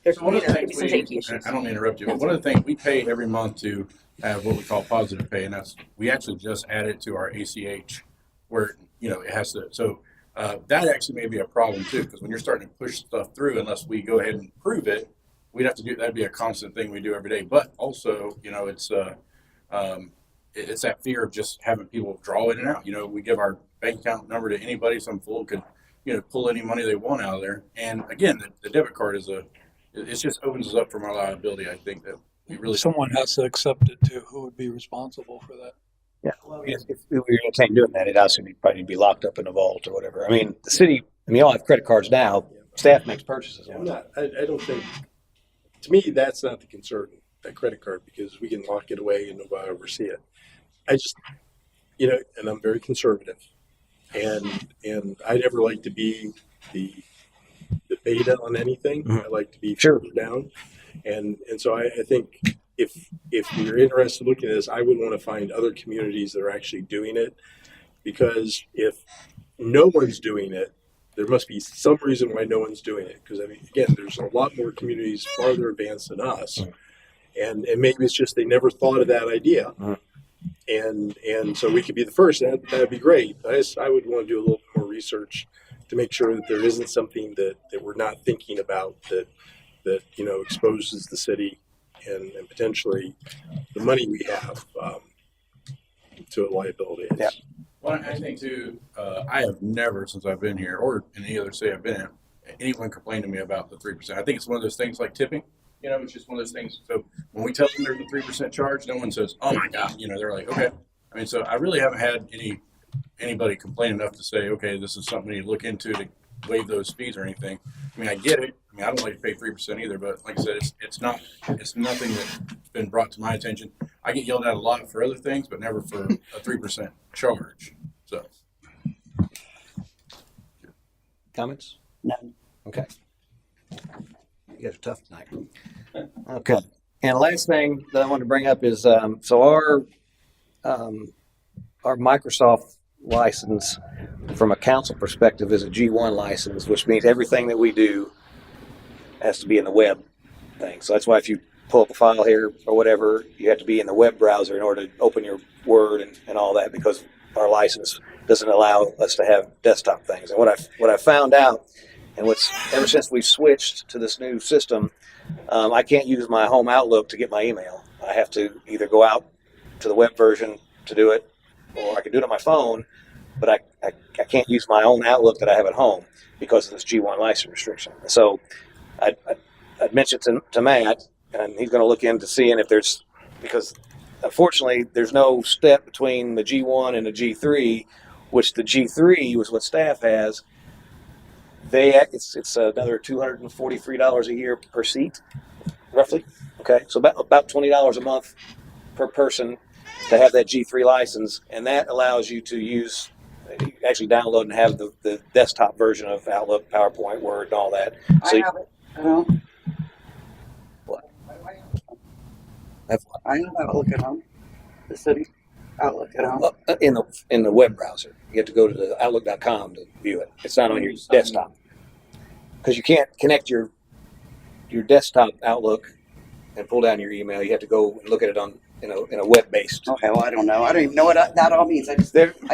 There's one of the things some safety issues. I don't mean to interrupt you, but one of the things we pay every month to have what we call positive pay, and we actually just added to our ACH where it has to. So that actually may be a problem too, because when you're starting to push stuff through, unless we go ahead and prove it, we'd have to do that'd be a constant thing we do every day. But also, it's that fear of just having people draw in and out. We give our bank account number to anybody. Some fool could pull any money they want out of there. And again, the debit card it just opens us up for more liability. I think that we really Someone has to accept it too. Who would be responsible for that? Yeah, well, if we were entertaining doing that, it'd obviously probably be locked up in a vault or whatever. I mean, the city, y'all have credit cards now. Staff makes purchases. I don't think. To me, that's not the concern. That credit card, because we can lock it away and nobody will ever see it. I just, and I'm very conservative, and I never like to be the beta on anything. Mm-hmm. I like to be further down, and so I think if you're interested in looking at this, I would want to find other communities that are actually doing it, because if no one's doing it, there must be some reason why no one's doing it. Because again, there's a lot more communities farther advanced than us, and maybe it's just they never thought of that idea. and so we could be the first. That'd be great. I would want to do a little more research to make sure that there isn't something that we're not thinking about that exposes the city and potentially the money we have to a liability. Yeah. Well, I think too, I have never, since I've been here, or in any other city I've been in, anyone complained to me about the 3%. I think it's one of those things like tipping. It's just one of those things. So when we tell them there's a 3% charge, no one says, "Oh my God," they're like, "Okay." I mean, so I really haven't had anybody complain enough to say, "Okay, this is something we need to look into to waive those fees or anything." I mean, I get it. I mean, I don't like to pay 3% either, but like I said, it's nothing that's been brought to my attention. I get yelled at a lot for other things, but never for a 3% charge. So, Comments? None. Okay. You guys are tough tonight. Okay. And the last thing that I want to bring up is so our Microsoft license from a council perspective is a G1 license, which means everything that we do has to be in the web thing. So that's why if you pull up a file here or whatever, you have to be in the web browser in order to open your Word and all that, because our license doesn't allow us to have desktop things. And what I found out, and ever since we switched to this new system, I can't use my home Outlook to get my email. I have to either go out to the web version to do it, or I can do it on my phone, but I can't use my own Outlook that I have at home because of this G1 license restriction. So I'd mentioned to Matt, and he's going to look into seeing if there's, because unfortunately there's no step between the G1 and the G3, which the G3 was what staff has. It's another $243 a year per seat, roughly. Okay, so about $20 a month per person to have that G3 license, and that allows you to actually download and have the desktop version of Outlook, PowerPoint, Word, and all that. So I have it. I don't. What? I have Outlook at home. The city Outlook at home. In the web browser, you have to go to the Outlook.com to view it. It's not on your desktop because you can't connect your desktop Outlook and pull down your email. You have to go and look at it in a web based. Okay, well, I don't know. I don't even know what that all means. I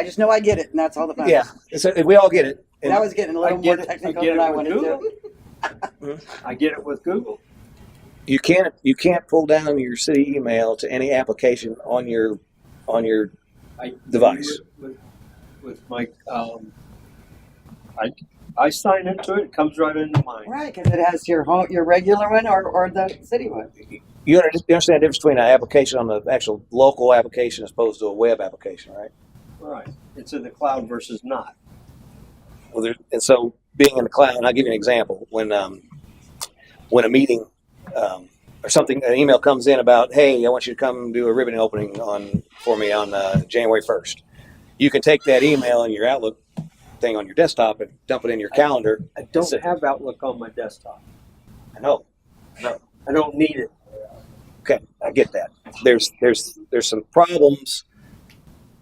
just know I get it, and that's all that matters. Yeah, we all get it. And I was getting a little more technical than I wanted to. I get it with Google. You can't pull down your city email to any application on your device. With my, I sign into it. It comes right into mine. Right, because it has your regular one or the city one. You understand the difference between an application on the actual local application as opposed to a web application, right? Right. It's in the cloud versus not. Well, and so being in the cloud, and I'll give you an example. When a meeting or something, an email comes in about, hey, I want you to come do a ribbon opening for me on January 1st. You can take that email in your Outlook thing on your desktop and dump it in your calendar. I don't have Outlook on my desktop. I know. No, I don't need it. Okay, I get that. There's some problems.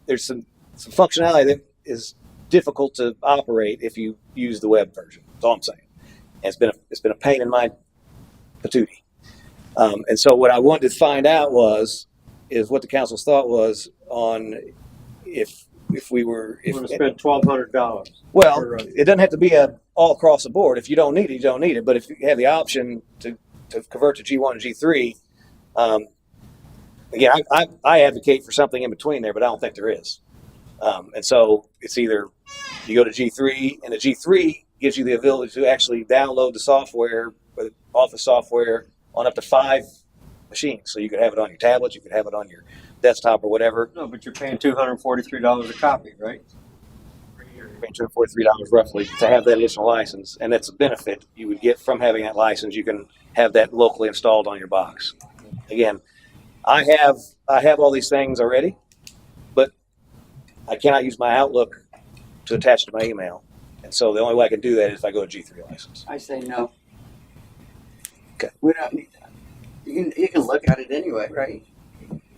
There's some functionality that is difficult to operate if you use the web version. That's all I'm saying. And it's been a pain in my patootie. And so what I wanted to find out is what the council's thought was on if we were to spend $1,200. Well, it doesn't have to be all across the board. If you don't need it, you don't need it. But if you have the option to convert to G1 and G3, again, I advocate for something in between there, but I don't think there is. And so it's either you go to G3, and the G3 gives you the ability to actually download the software, Office software, on up to 5 machines. So you could have it on your tablet, you could have it on your desktop or whatever. No, but you're paying $243 a copy, right? You're paying $243 roughly to have that additional license, and that's a benefit you would get from having that license. You can have that locally installed on your box. Again, I have all these things already, but I cannot use my Outlook to attach to my email. And so the only way I can do that is if I go to G3 license. I say no. Okay. We don't need that. You can look at it anyway, right?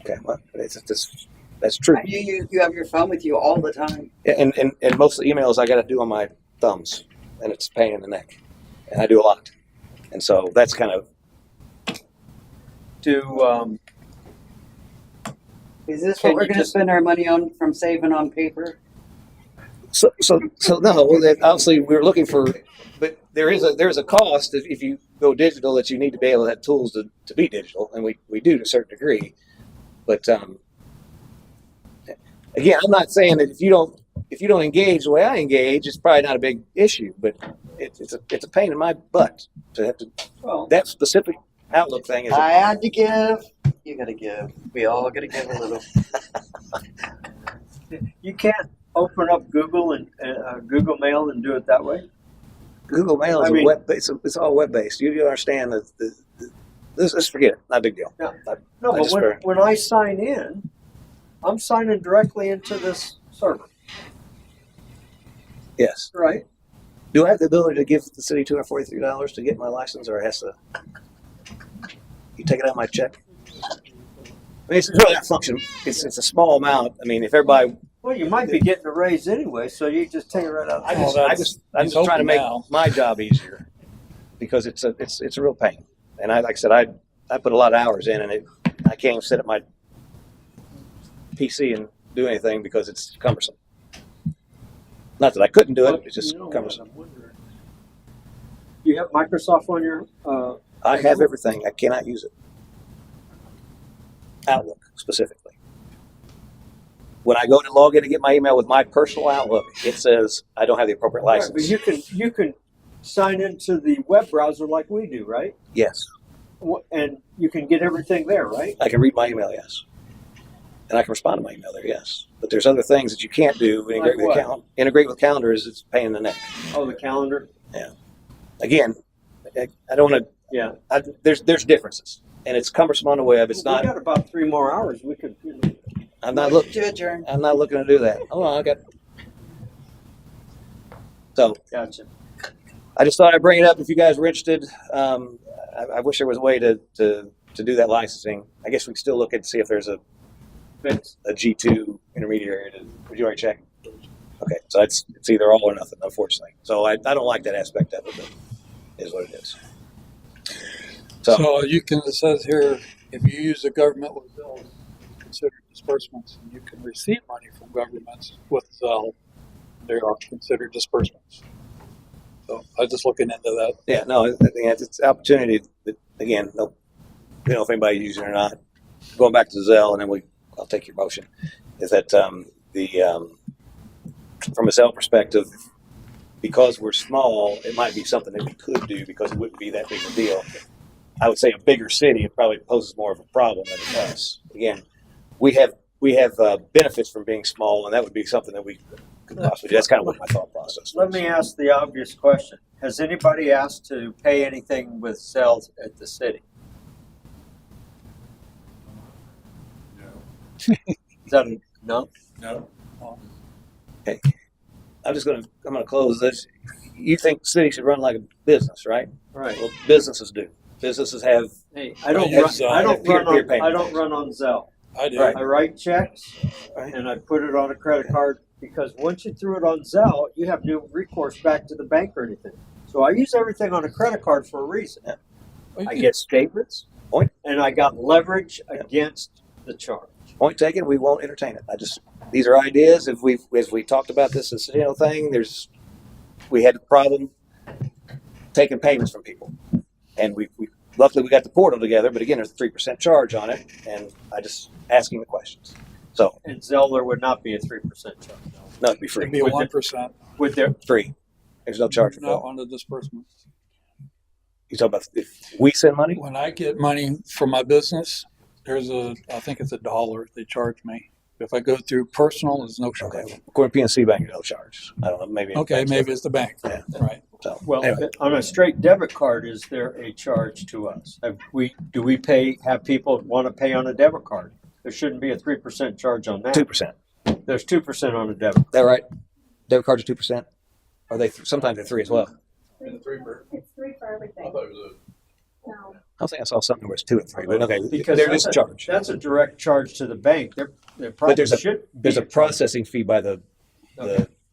Okay, well, that's true. You have your phone with you all the time. And most of the emails I got to do on my thumbs, and it's a pain in the neck. And I do a lot. And so that's kind of... Is this Can what we're you gonna just- spend our money on from saving on paper? So no. Well, obviously, we're looking for, but there is a cost if you go digital that you need to be able to have tools to be digital, and we do to a certain degree. But again, I'm not saying that if you don't engage the way I engage, it's probably not a big issue. But it's a pain in my butt to have to. Well, That specific Outlook thing is. I had to give. You gotta give. We all gotta give a little. you can't open up Google and Google Mail and do it that way. Google Mail is web based. It's all web based. You understand that let's forget it. Not a big deal. No, I but just when I sign in, I'm signing directly into this server, yes. right? Do I have the ability to give the city $243 to get my license, or has to you take it out of my check? I mean, it's really not function. It's a small amount. I mean, if everybody, Well, you might be getting a raise anyway, so you just take it right out. I'm just trying to make my job easier because it's a real pain. And like I said, I put a lot of hours in, and I can't even sit at my PC and do anything because it's cumbersome. Not that I couldn't do it; it's just cumbersome. You have Microsoft on your. I have everything. I cannot use it. Outlook specifically. When I go to log in to get my email with my personal Outlook, it says I don't have the appropriate license. Right, but you can sign into the web browser like we do, right? Yes. And you can get everything there, right? I can read my email, yes. And I can respond to my email there, yes. But there's other things that you can't do. Like what? Integrate with calendar is it's a pain in the neck. Oh, the calendar. Yeah. Again, I don't want to. Yeah. There's differences, and it's cumbersome on the web. It's not. We got about 3 more hours. We could. I'm not looking to adjourn. I'm not looking to do that. Oh, I got. So. Gotcha. I just thought I'd bring it up if you guys were interested. I wish there was a way to do that licensing. I guess we can still look and see if there's a G2 intermediary. Would you already check? Okay, so it's either all or nothing, unfortunately. So I don't like that aspect of it, but it is what it is. So you can, it says here, if you use the government with Zelle, consider disbursements, and you can receive money from governments with Zelle. They are considered disbursements. So I was just looking into that. Yeah, no, I think it's an opportunity. That, again, we don't know if anybody's using it or not. Going back to Zelle, and then I'll take your motion. Is that from a Zelle perspective, because we're small, it might be something that we could do because it wouldn't be that big a deal. I would say a bigger city, it probably poses more of a problem than it does. Again, we have benefits from being small, and that would be something that we could possibly do. That's kind of what my thought process was. Let me ask the obvious question: has anybody asked to pay anything with Zelle at the city? No. Is that a no? No. Okay. I'm gonna close this. You think the city should run like a business, right? Right. Well, businesses do. Businesses have. Hey, I don't peer-to-peer run on Zelle. I do. Right. I write checks Right. and I put it on a credit card because once you threw it on Zelle, you have no recourse back to the bank or anything. So I use everything on a credit card for a reason. Yeah. I get statements, and I got leverage against the charge. Point taken. We won't entertain it. These are ideas. As we talked about this thing, we had a problem taking payments from people, and we luckily we got the portal together. But again, there's a 3% charge on it, and I just asking the questions. So And Zeller would not be a 3% charge. no, it'd be free. It'd be a 1%. With their Free. There's no charge for Not that. on the disbursements. You talk about if we send money? When I get money from my business, I think it's $1 they charge me. If I go through personal, there's no charge. Okay. According to PNC Bank, no charge. I don't know. Maybe. Okay, maybe it's the bank. Yeah. Right. So well, anyway. on a straight debit card, is there a charge to us? Do we have people want to pay on a debit card? There shouldn't be a 3% charge on that. 2%. There's 2% on a debit. Is that right? Debit cards are 2%. Are they? Sometimes they're 3 as well. It's 3 for everything. No. I think I saw something where it's 2 and 3, but okay, Because there is a charge. That's a direct charge to the bank. There But probably there's should a be processing fee by the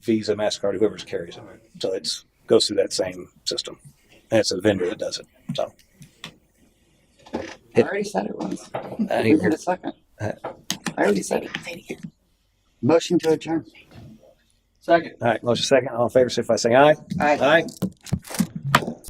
Visa, MasterCard, whoever's carries it. So it goes through that same system, and it's a vendor that does it. So I already said it once. I We didn't did a second. I I already said it. Motion to adjourn. Second. All right, motion second. All in favor, signify by saying aye. Aye. Aye.